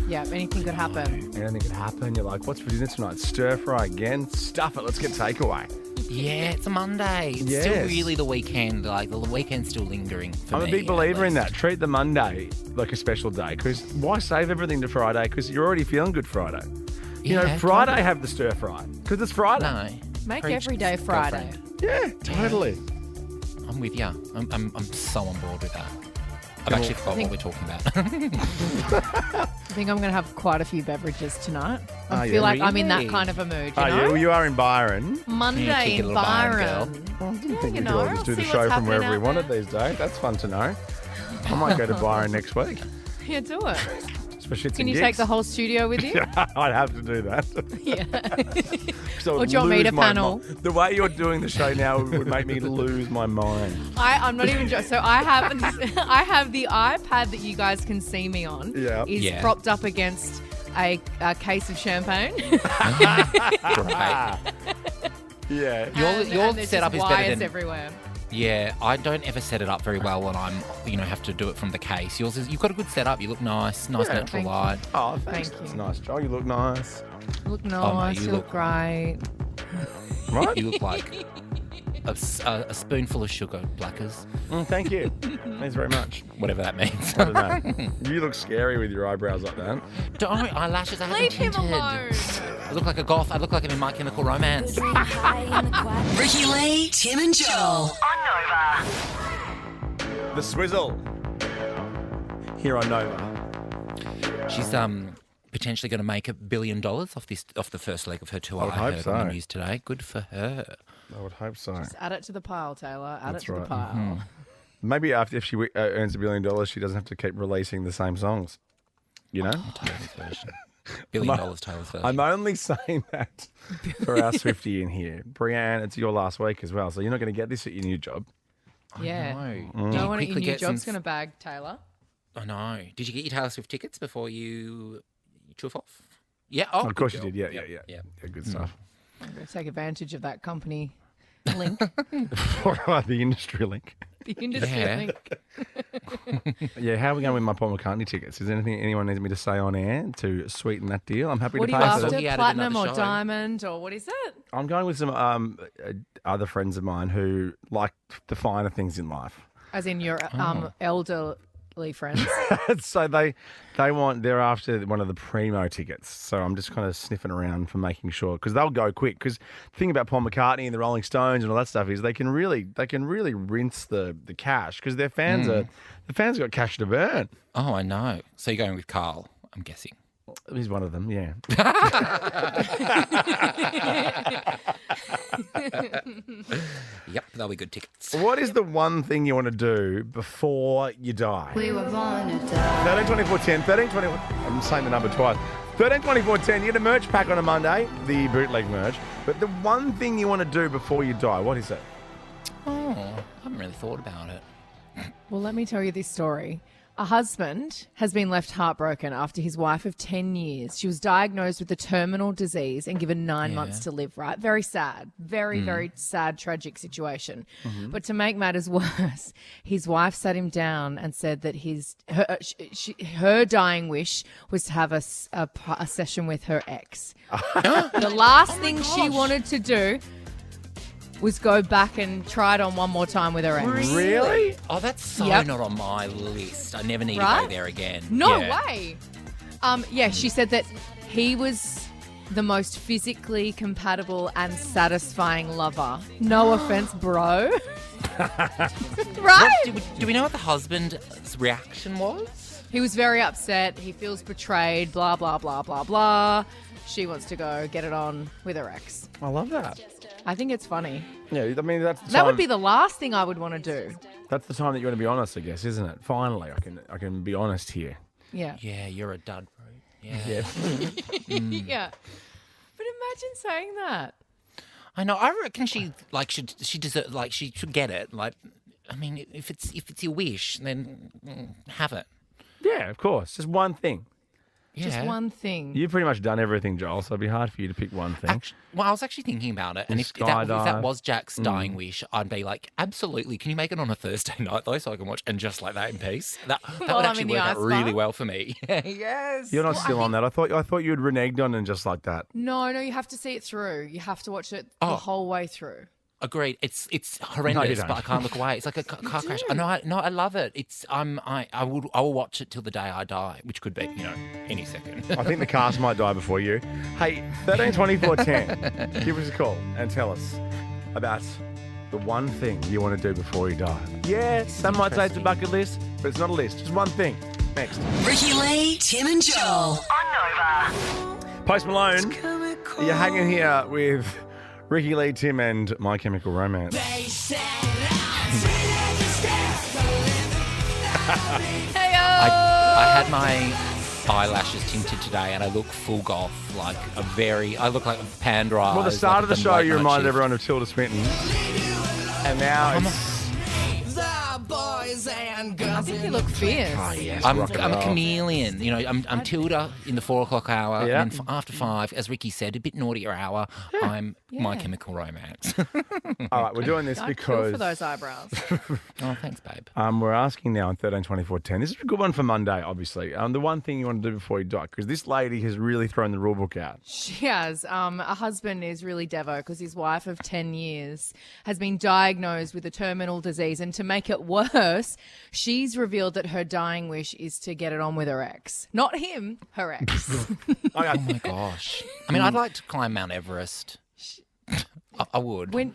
Yeah, anything could happen. Anything could happen. You're like, what's for dinner tonight? Stir fry again? Stuff it. Let's get takeaway. Yeah, it's a Monday. It's still really the weekend. Like, the weekend's still lingering for me. I'm a big believer in that. Treat the Monday like a special day. Because why save everything to Friday? Because you're already feeling good Friday. You know, Friday have the stir fry. Because it's Friday. No. Make every day Friday. Yeah, totally. I'm with you. I'm so on board with that. I've actually forgot what we're talking about. I think I'm going to have quite a few beverages tonight. I feel like I'm in that kind of a mood, you know? You are in Byron. Monday in Byron. I didn't think we could all just do the show from wherever we wanted these days. That's fun to know. I might go to Byron next week. Yeah, do it. Can you take the whole studio with you? I'd have to do that. Yeah. Or do you want me to panel? The way you're doing the show now would make me lose my mind. I'm not even joking. So I have the iPad that you guys can see me on. Is propped up against a case of champagne. Right. Yeah. Your setup is better than everywhere. Yeah, I don't ever set it up very well when I'm, have to do it from the case. Yours is, you've got a good setup. You look nice, natural light. Oh, thanks. That's nice, Joel. You look nice. You look nice. You look great. Right? You look like a spoonful of sugar, Blackers. Thank you. Thanks very much. Whatever that means. I don't know. You look scary with your eyebrows like that. Don't eyelashes. I Leave haven't him tinted. alone. I look like a goth. I look like I'm in My Chemical Romance. Ricky Lee, Tim and Joel. On Nova. The Swizzle. Here on Nova. She's potentially going to make $1 billion off the first leg of her tour. I would hope so. On the news today. Good for her. I would hope so. Just add it to the pile, Taylor. Add That's it to right. the pile. Mm-hmm. Maybe if she earns $1 billion, she doesn't have to keep releasing the same songs. You know? Taylor's version. $1 billion Taylor's version. I'm only saying that for our Swiftie in here. Brianne, it's your last week as well, so you're not going to get this at your new job. Yeah. know. No one at your Quickly new get job's some- going to bag Taylor. I know. Did you get your Taylor Swift tickets before you chuff off? Yeah. Oh, Of course you good did. girl. Yeah. Yeah. Good stuff. I'm going to take advantage of that company link. The industry link. The industry Yeah. link. Yeah, how are we going with my Paul McCartney tickets? Is there anything anyone needs me to say on air to sweeten that deal? I'm happy What to are you pay for after? that. He added Platinum or another show. diamond or what is it? I'm going with some other friends of mine who like the finer things in life. As in your elderly friends. So they're after one of the primo tickets. So I'm just kind of sniffing around for making sure because they'll go quick. Because the thing about Paul McCartney and the Rolling Stones and all that stuff is they can really rinse the cash because their fans got cash to burn. Oh, I know. So you're going with Carl, I'm guessing. He's one of them, yeah. Yep, they'll be good tickets. What is the one thing you want to do before you die? We were born to die. 13 24 10, 13 24. I'm saying the number twice. 13 24 10. You get a merch pack on a Monday, the bootleg merch. But the one thing you want to do before you die, what is it? Oh, I haven't really thought about it. Well, let me tell you this story. A husband has been left heartbroken after his wife of 10 years. She was diagnosed with a terminal disease and given 9 months to live, right? Very sad. Very, very sad, tragic situation. Mm-hmm. But to make matters worse, his wife sat him down and said that her dying wish was to have a session with her ex. The last thing she wanted to do was go back and try it on one more time with her ex. Really? Oh, that's so Yep. not on my list. I never need to Right? go there again. No Yeah. way. Yeah, she said that he was the most physically compatible and satisfying lover. No offense, bro. Right? Do we know what the husband's reaction was? He was very upset. He feels betrayed, blah, blah, blah, blah, blah. She wants to go get it on with her ex. I love that. I think it's funny. Yeah, I mean that's the That would time- be the last thing I would want to do. That's the time that you want to be honest, I guess, isn't it? Finally, I can be honest here. Yeah. Yeah, you're a dud, bro. Yeah. Yeah. But imagine saying that. I know. I reckon she should get it. Like, I mean, if it's your wish, then have it. Yeah, of course. Just one thing. Yeah. Just one thing. You've pretty much done everything, Joel, so it'd be hard for you to pick one thing. Well, I was actually thinking about it, and if that was Jack's dying wish, I'd be like, absolutely. Can you make it on a Thursday night though, so I can watch and just like that in peace? That While would I'm actually in the work out ice really bath? well for me. Yes. You're not still on that. I thought you had reneged on and just like that. No, you have to see it through. You have to watch it the whole way through. Agreed. It's horrendous, don't. but I can't look away. It's like a car crash. I love it. I will watch it till the day I die, which could be any second. I think the cast might die before you. Hey, 13 24 10. Give us a call and tell us about the one thing you want to do before you die. Yeah, some might say it's a bucket list, but it's not a list. Just one thing. Next. Ricky Lee, Tim and Joel. On Nova. Post Malone, you're hanging here with Ricky Lee, Tim, and My Chemical Romance. I had my eyelashes tinted today, and I look full goth, I look like a panda eyes. Well, the start of the show, late you night reminded shift. everyone of Tilda Swinton. And now it's... The boys and I think you look fierce. Oh, yes. I'm a chameleon. You know, I'm Tilda in the 4 o'clock hour. Yeah. And then after 5, as Ricky said, a bit naughtier hour, I'm My Chemical Romance. All right, we're doing this I'd because... kill for those eyebrows. Oh, thanks, babe. We're asking now on 13 24 10. This is a good one for Monday, obviously. The one thing you want to do before you die, because this lady has really thrown the rule book out. She has. A husband is really devo because his wife of 10 years has been diagnosed with a terminal disease. And to make it worse, she's revealed that her dying wish is to get it on with her ex. Not him, her ex. Oh my gosh. I mean, I'd like to climb Mount Everest. I would.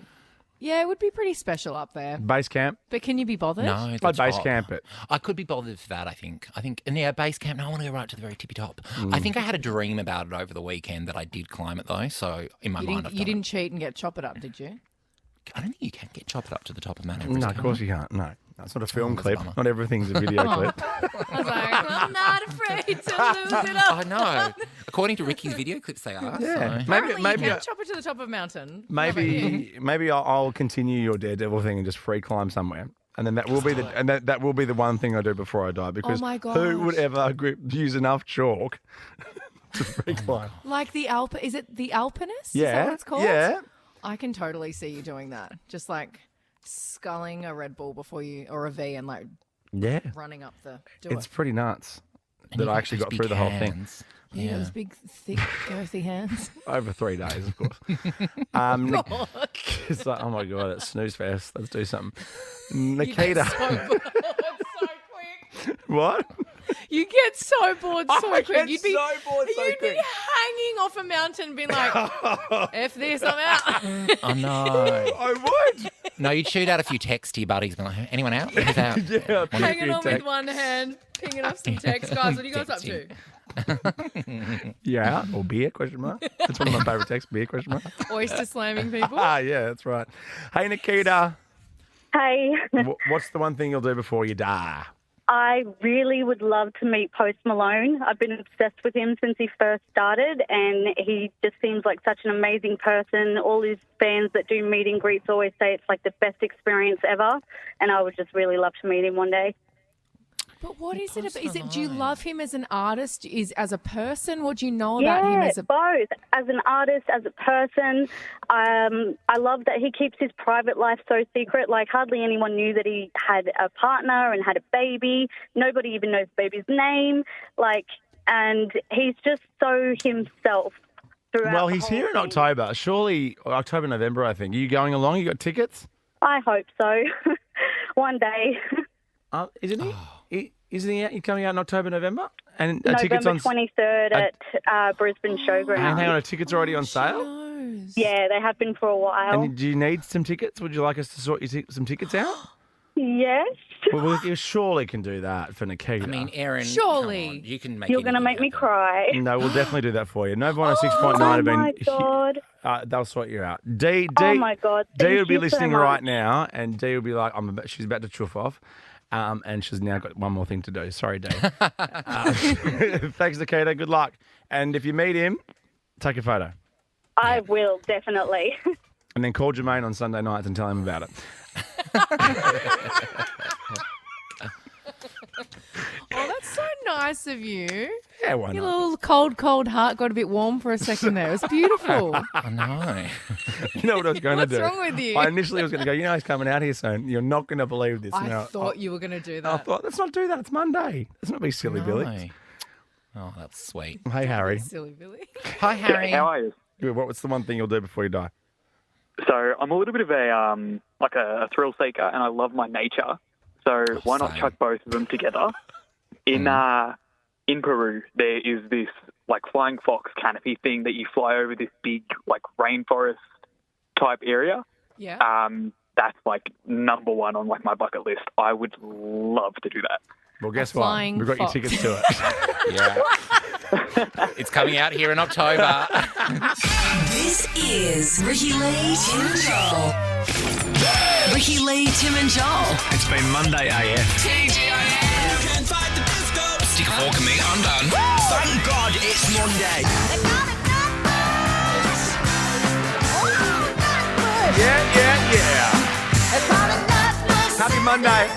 Yeah, it would be pretty special up there. Base camp? But can you be bothered? No, I'd base camp it. I could be bothered for that, I think. And yeah, base camp, no, I want to go right to the very tippy top. I think I had a dream about it over the weekend that I did climb it, though. So in my mind, You didn't cheat and get chop it up, did you? I don't think you can get chopped up to the top of Mount Everest. No, of course you can't. No, that's not a film clip. Not everything's a video clip. I was like, I'm not afraid to lose it up. I know. According to Ricky's video clips, they are. Yeah. So. Maybe you can chop it to the top of a mountain. Maybe I'll continue your Daredevil thing and just free climb somewhere. And then that will be that will be the one thing I do before I die, because my gosh. who would ever use enough chalk to free climb? Like is it the Alpinist? Yeah. Is that what it's called? Yeah. I can totally see you doing that. Just like sculling a Red Bull before you, or a V, and like running up It's pretty nuts that I actually got through the whole thing. Yeah, those big, thick, girthy hands. Over 3 days, of course. It's like, oh my God, it's snooze fest. Let's do something. Nikita. What? You get so bored so quick. You'd be so bored so You'd quick. be hanging off a mountain being like, F this, I'm out. Oh, no. I would. No, you'd shoot out a few texts to your buddies. Be like, anyone out? Who's out? Yeah, Hanging on with one hand, pinging off some text. Guys, what are you guys up to? Yeah, or beer, question mark. That's one of my favourite texts, beer, question mark. Oyster slamming people. Yeah, that's right. Hey, Nikita. Hey. What's the one thing you'll do before you die? I really would love to meet Post Malone. I've been obsessed with him since he first started, and he just seems like such an amazing person. All his fans that do meet and greets always say it's like the best experience ever, and I would just really love to meet him one day. But what is it? Do you love him as an artist, as a person? What do you know about him as a... both. As an artist, as a person. I love that he keeps his private life so secret. Like, hardly anyone knew that he had a partner and had a baby. Nobody even knows the baby's name. And he's just so himself throughout. Well, he's here in October. Surely October, November, I think. Are you going along? You got tickets? I hope so. One day. Isn't he? Isn't he coming out in October, November? And November 23rd at Brisbane Showground. And hang on, are tickets already on sale? Yeah, they have been for a while. And do you need some tickets? Would you like us to sort you some tickets out? Yes. Well, we surely can do that for Nikita. I mean, Erin, surely you can make. You're going to make me cry. No, we'll definitely do that for you. Nova 106.9 have been. Oh my God. They'll sort you out. D. Oh my God. D will be Thank you so listening much. right now, and D will be like, she's about to chuff off. And she's now got one more thing to do. Sorry, D. Thanks, Nikita. Good luck. And if you meet him, take a photo. I will, definitely. And then call Jermaine on Sunday nights and tell him about it. Oh, that's so nice of you. Yeah, why Your not? little cold heart got a bit warm for a second there. It was beautiful. I know. You know what I was going to do? What's wrong with you? I initially was going to go, he's coming out here soon. You're not going to believe this. I thought you were going to do that. I thought, let's not do that. It's Monday. Let's not be silly, Billy. Oh, that's sweet. Hey, Harry. Silly Billy. Hi, Harry. How are you? Good. What's the one thing you'll do before you die? So I'm a little bit of a thrill seeker, and I love my nature. So why not chuck both of them together? In Peru, there is this flying fox canopy thing that you fly over this big rainforest type area. Yeah. That's number one on my bucket list. I would love to do that. Well, guess what? We've got your tickets to it. Yeah. It's coming out here in October. This is Ricky Lee, Tim and Joel. Ricky Lee, Tim and Joel. It's been Monday AF. TGIM. Stick a fork in me, I'm done. Thank God it's Monday. Yeah. Happy Monday.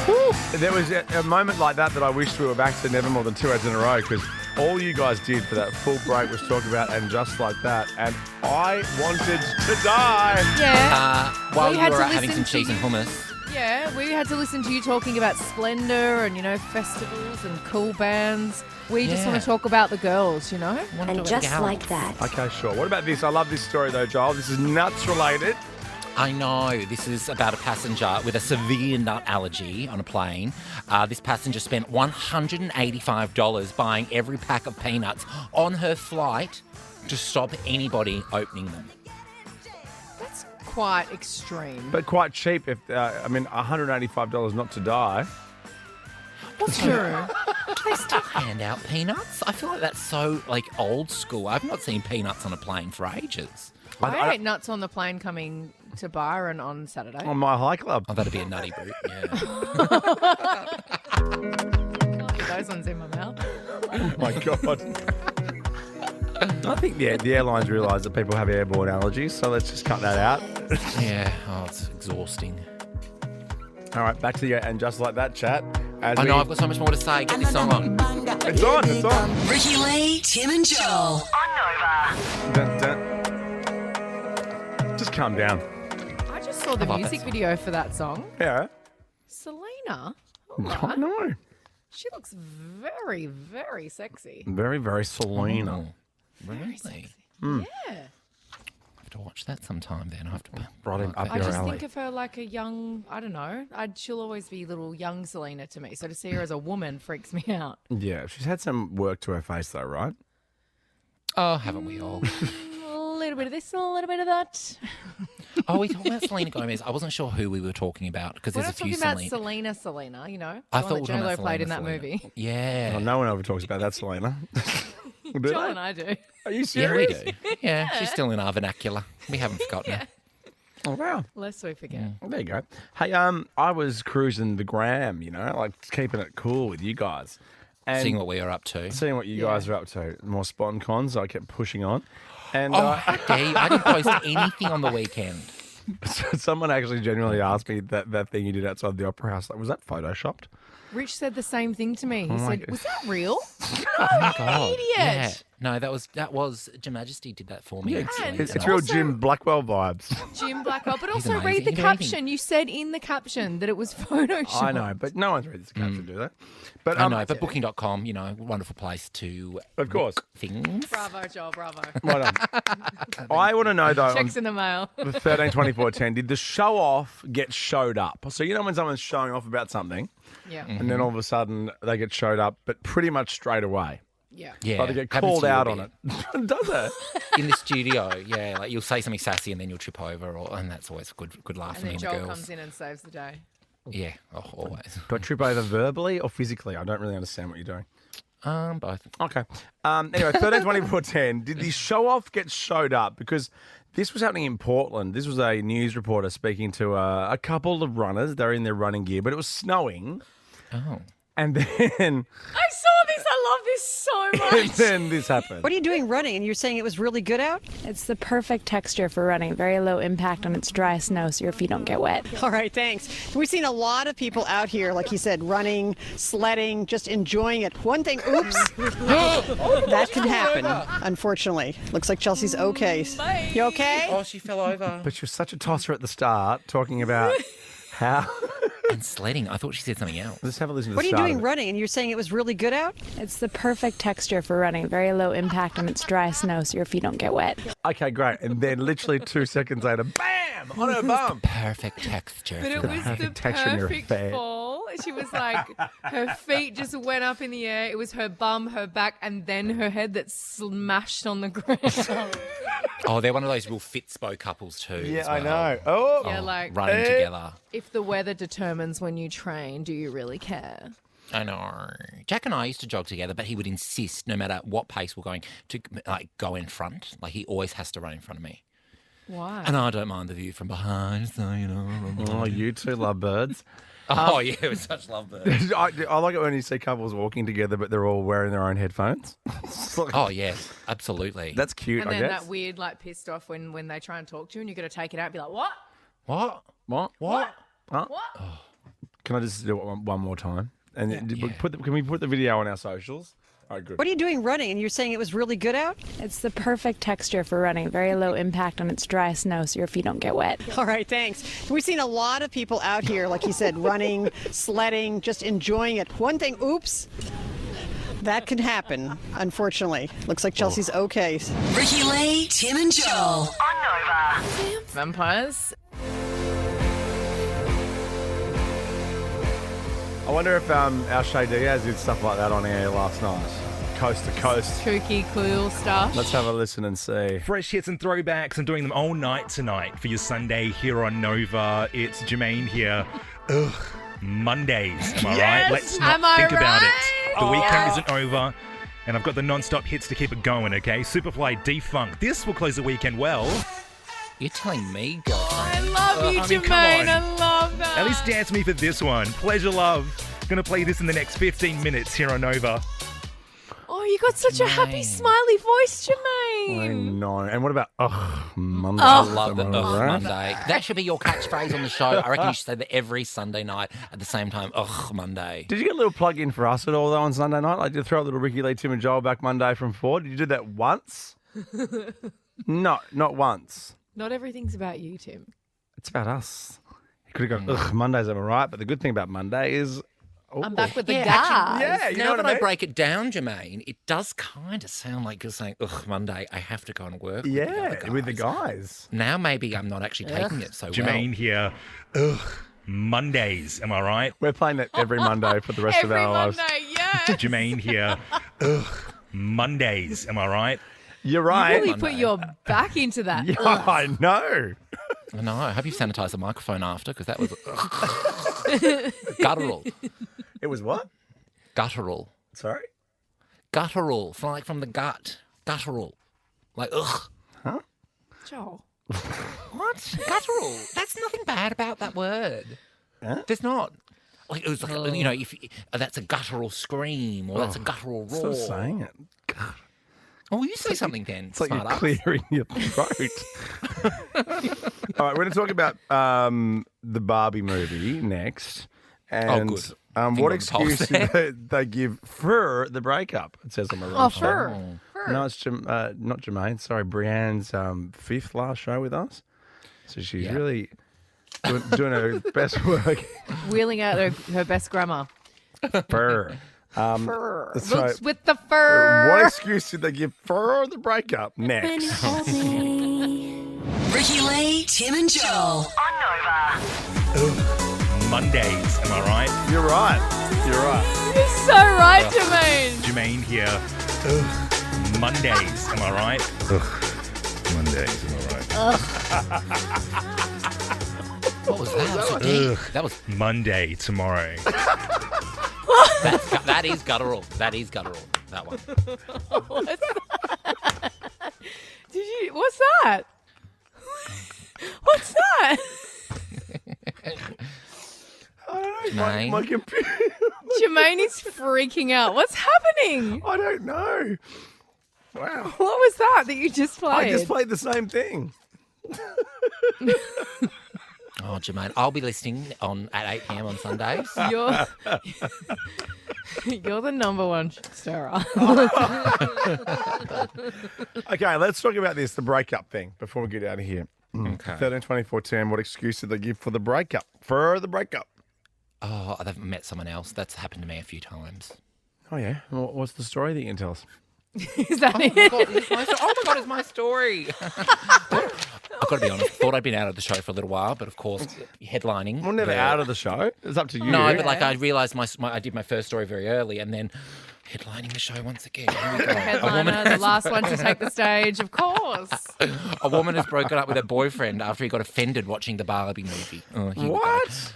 Woo. There was a moment like that I wished we were back to never more than 2 ads in a row because all you guys did for that full break was talk about and just like that, and I wanted to die. Yeah. While We you had were to out having some listen to cheese and hummus. Yeah, we had to listen to you talking about Splendor and, festivals and cool bands. We just want to talk about the girls, And just like that. Okay, sure. What about this? I love this story though, Joel. This is nuts related. I know. This is about a passenger with a severe nut allergy on a plane. This passenger spent $185 buying every pack of peanuts on her flight to stop anybody opening them. That's quite extreme. But quite cheap. If $185 not to die. What's true? Do they still hand out peanuts? I feel like that's so old school. I've not seen peanuts on a plane for ages. I ate nuts on the plane coming to Byron on Saturday. On my high club. Oh, that'd be a nutty boot, yeah. Can't get those ones in my mouth. Oh, my God. I think the airlines realise that people have airborne allergies, so let's just cut that out. Yeah, it's exhausting. All right, back to you and just like that chat. I know, I've got so much more to say. Get this song on. It's on. Ricky Lee, Tim and Joel. On Nova. Dun, dun. Just calm down. I just saw the music video for that song. Yeah. Selena. I know. She looks very, very sexy. Very, very Selena. Very sexy. Mm. Yeah. I have to watch that sometime then. I have to brought him up I your just alley. think of her like a young, I don't know. She'll always be little young Selena to me. So to see her as a woman freaks me out. Yeah, she's had some work to her face though, right? Oh, haven't we all? A little bit of this, a little bit of that. Oh, we talking about Selena Gomez. I wasn't sure who we were talking about because We're there's a not few talking Selena. about Selena, I the thought one we were that talking J-Lo about played in that Selena. movie. Yeah. Oh, no one ever talks about that Selena. Do Joel they? and I do. Are you Yeah, serious? we do. Yeah, she's still in our vernacular. We haven't forgotten her. Oh, wow. Lest we forget. Well, there you go. Hey, I was cruising the gram, keeping it cool with you guys. And Seeing what we are up to. Seeing what you guys are up to. More spot and cons, I kept pushing on. And How dare you? I didn't post anything on the weekend. someone actually genuinely asked me that thing you did outside the Opera House, was that photoshopped? Rich said the same thing to me. He said, was that real? Oh my God. Idiot. Yeah. No, that was Your Majesty did that for me. Yeah, actually. it's real Jim Blackwell vibes. Jim Blackwell. But He's also amazing. read the He can do caption. You said in the caption that it was photoshopped. I know, but no one's read this caption, do they? But I know, but Booking.com, wonderful place to of course book things. Bravo, Joel, bravo. Well done. I want to know though. Checks in the mail. The 13, 24, 10. Did the show off get showed up? So when someone's showing off about something, Yeah. and then all of a sudden they get showed up, but pretty much straight away. Yeah. Yeah. Like they get happens called to you a out on bit. it. Does it? In the studio, yeah. Like you'll say something sassy and then you'll trip over, and that's always a good laugh And for me then and the Joel girls. comes in and saves the day. Yeah, always. Do I trip over verbally or physically? I don't really understand what you're doing. Both. Okay. Anyway, 13, 24, 10. Did the show off get showed up? Because this was happening in Portland. This was a news reporter speaking to a couple of runners. They're in their running gear, but it was snowing. Oh. And then I saw this. I love this so and much. then this happened. What are you doing running? And you're saying it was really good out? It's the perfect texture for running. Very low impact on its dry snow so your feet don't get wet. All right, thanks. We've seen a lot of people out here, like you said, running, sledding, just enjoying it. One thing, oops, that can happen, unfortunately. Looks like Chelsea's okay. You okay? Oh, she fell over. But she was such a tosser at the start, talking about how... And sledding. I thought she said something else. Let's have a listen to the What are you start doing of it. running? And you're saying it was really good out? It's the perfect texture for running. Very low impact on its dry snow so your feet don't get wet. Okay, great. And then literally 2 seconds later, bam, on her bum. Perfect texture. But it for was that. the texture in your perfect feet. fall. She was like, her feet just went up in the air. It was her bum, her back, and then her head that smashed on the ground. Oh, they're one of those real Fitspo couples too. Yeah, as I well. know. Oh, Yeah, like running together. if the weather determines when you train, do you really care? I know. Jack and I used to jog together, but he would insist, no matter what pace we're going, to go in front. Like he always has to run in front of me. Why? And I don't mind the view from behind, so Oh, you two love birds. Oh, yeah, it was such lovebirds. I like it when you see couples walking together, but they're all wearing their own headphones. Oh, yes, absolutely. And That's cute, I then guess. that weird, pissed off when they try and talk to you and you got to take it out and be like, what? What? What? What? Huh? What? Can I just do it one more time? And can we put the video on our socials? All right, good. What are you doing running? And you're saying it was really good out? It's the perfect texture for running. Very low impact on its dry snow, so your feet don't get wet. All right, thanks. We've seen a lot of people out here, like you said, running, sledding, just enjoying it. One thing, oops, that can happen, unfortunately. Looks like Chelsea's okay. Ricky Lee, Tim and Joel. On Nova. Vampires. I wonder if our Shay Diaz did stuff like that on air last night. Coast to coast. Kooky, cool stuff. Let's have a listen and see. Fresh hits and throwbacks and doing them all night tonight for your Sunday here on Nova. It's Jermaine here. Ugh, Mondays. Am I right? Let's not think about it. The weekend isn't over. And I've got the non-stop hits to keep it going, okay? Superfly, Defunct. This will close the weekend well. You're telling me, girlfriend. I love you, Jermaine. I love that. At least dance me for this one. Pleasure Love. Gonna play this in the next 15 minutes here on Nova. Oh, you got such a happy, smiley voice, Jermaine. I know. And what about Monday? I love the Monday. That should be your catchphrase on the show. I reckon you should say that every Sunday night at the same time. Monday. Did you get a little plug in for us at all, though, on Sunday night? Like, did you throw a little Ricky Lee, Tim and Joel back Monday from 4? Did you do that once? No, not once. Not everything's about you, Tim. It's about us. You could have gone, Mondays, am I right? But the good thing about Monday is... I'm back with the gas. Yeah, you know what I mean? Now that I break it down, Jermaine, it does kind of sound like you're saying, Monday, I have to go and work with the guys. Now maybe I'm not actually taking it so Jermaine here. Mondays, am I right? We're playing that every Monday for the rest of our lives. Every Monday, yeah. Jermaine here. Mondays, am I right? You're right. You really put your back into that. Yeah, I know. I know. I hope you sanitized the microphone after, because that was guttural. It was what? Guttural. Sorry? Guttural. From the gut. Guttural. Like, ugh. Huh? Joel. What? Guttural. That's nothing bad about that word. Huh? There's not. Like, it was like, if that's a guttural scream, or that's a guttural roar. Stop saying it. God. Oh, you say something then. It's like you're clearing your throat. All right, we're going to talk about the Barbie movie next. And good. What excuse did they give for the breakup? It says on the right fur. No, it's not Jermaine. Sorry, Brianne's 5th last show with us. So she's really doing her best work. Wheeling out her best grammar. Fur. Fur. That's Looks right. with the fur. What excuse did they give for the breakup? Next. Ricky Lee, Tim and Joel. On Nova. Mondays, am I right? You're right. You're right. You're so right, Jermaine. Jermaine here. Mondays, am I right? Mondays, am I right? What was that? That was Monday, tomorrow. That is guttural. That is guttural. That one. What's that? What's that? What's that? I don't know. My computer. Jermaine is freaking out. What's happening? I don't know. Wow. What was that you just played? I just played the same thing. Oh, Jermaine, I'll be listening at 8 p.m. on Sundays. You're the number one stirrer. Okay, let's talk about the breakup thing before we get out of here. Okay. 13, 24, 10, what excuse did they give for the breakup? For the breakup. Oh, I've met someone else. That's happened to me a few times. Oh, yeah? What's the story that you can tell us? Is that it? Oh, my God, it's my story. I've got to be honest, thought I'd been out of the show for a little while, but of course, headlining. Well, never out of the show. It's up to you. No, but I realised I did my first story very early, and then headlining the show once again. Headliner, the last one to take the stage, of course. A woman has broken up with her boyfriend after he got offended watching the Barbie movie. Oh, what?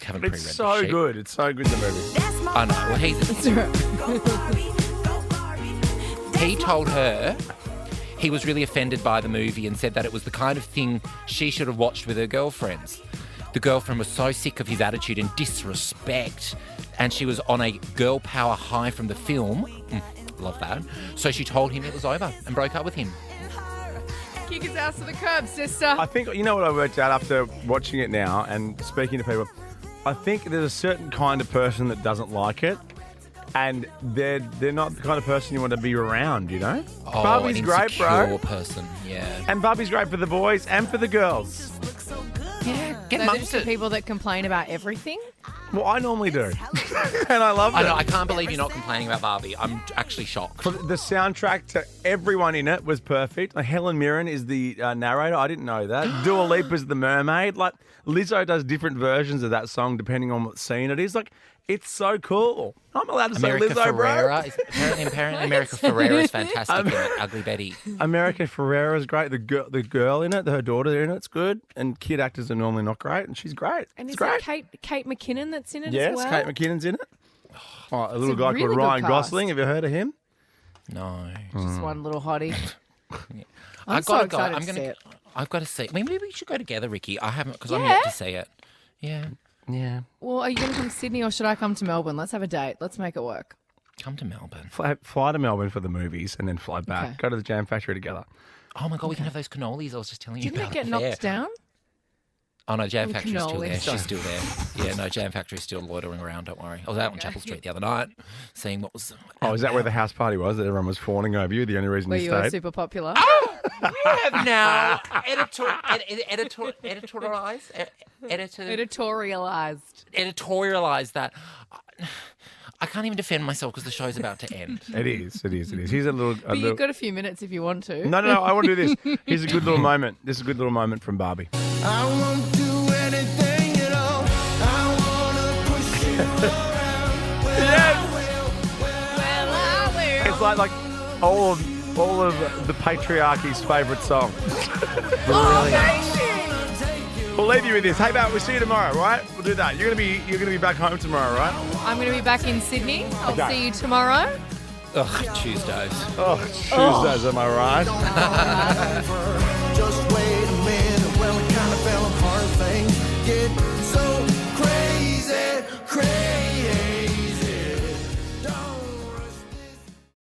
Haven't it's so good. It's so good, the movie. I know. Well, he told her he was really offended by the movie and said that it was the kind of thing she should have watched with her girlfriends. The girlfriend was so sick of his attitude and disrespect, and she was on a girl power high from the film. Love that. So she told him it was over and broke up with him. Kick his ass to the curb, sister. I think, you know what I worked out after watching it now and speaking to people? I think there's a certain kind of person that doesn't like it. And they're not the kind of person you want to be around, you know? Oh, Barbie's an great, bro. insecure person, yeah. And Barbie's great for the boys and for the girls. Yeah, get So amongst there's it. people that complain about everything. Well, I normally do. And I love it. I know, I can't believe you're not complaining about Barbie. I'm actually shocked. The soundtrack to everyone in it was perfect. Like, Helen Mirren is the narrator. I didn't know that. Dua Lipa's the mermaid. Like, Lizzo does different versions of that song depending on what scene it is. Like, it's so cool. I'm allowed to America say Lizzo, Ferrera bro. apparently America Ferrera is fantastic in it. Ugly Betty. America Ferrera is great. The girl in it, her daughter in it's good. And kid actors are normally not great, and she's great. And it's is great. it Kate McKinnon that's in it Yes, as well? Kate McKinnon's in it. Oh, a little a guy really called good Ryan cast. Gosling. Have you heard of him? No. Just one little hottie. I'm I've so got to go. excited I'm to gonna. see it. I've got to see. Maybe we should go together, Ricky. I haven't because I'm Yeah. yet to see it. Yeah. Yeah. Well, are you going to come to Sydney or should I come to Melbourne? Let's have a date. Let's make it work. Come to Melbourne. Fly to Melbourne for the movies and then fly back. Okay. Go to the Jam Factory together. Oh my God, we can have those cannolis I was just telling you Didn't about. it get there. knocked down? Oh no, Jam Oh, Factory's still there. cannolis. She's still there. Yeah, no, Jam Factory's still loitering around. Don't worry. I was out on Chapel Street the other night, seeing what was. Oh, is that where the house party was? That everyone was fawning over you? The only reason Where you you were stayed? super popular? You have now editorialized that. I can't even defend myself because the show's about to end. It is. Here's a little. But you've got a few minutes if you want to. No. I want to do this. Here's a good little moment. This is a good little moment from Barbie. I won't do anything at all. I wanna push you around. Yes. It's like all of the patriarchy's favourite song. We'll leave you with this. Hey, we'll see you tomorrow, right? We'll do that. You're gonna be back home tomorrow, right? I'm going to be back in Sydney. I'll Okay. see you tomorrow. Ugh, Tuesdays. Oh, Tuesdays, am I right? Just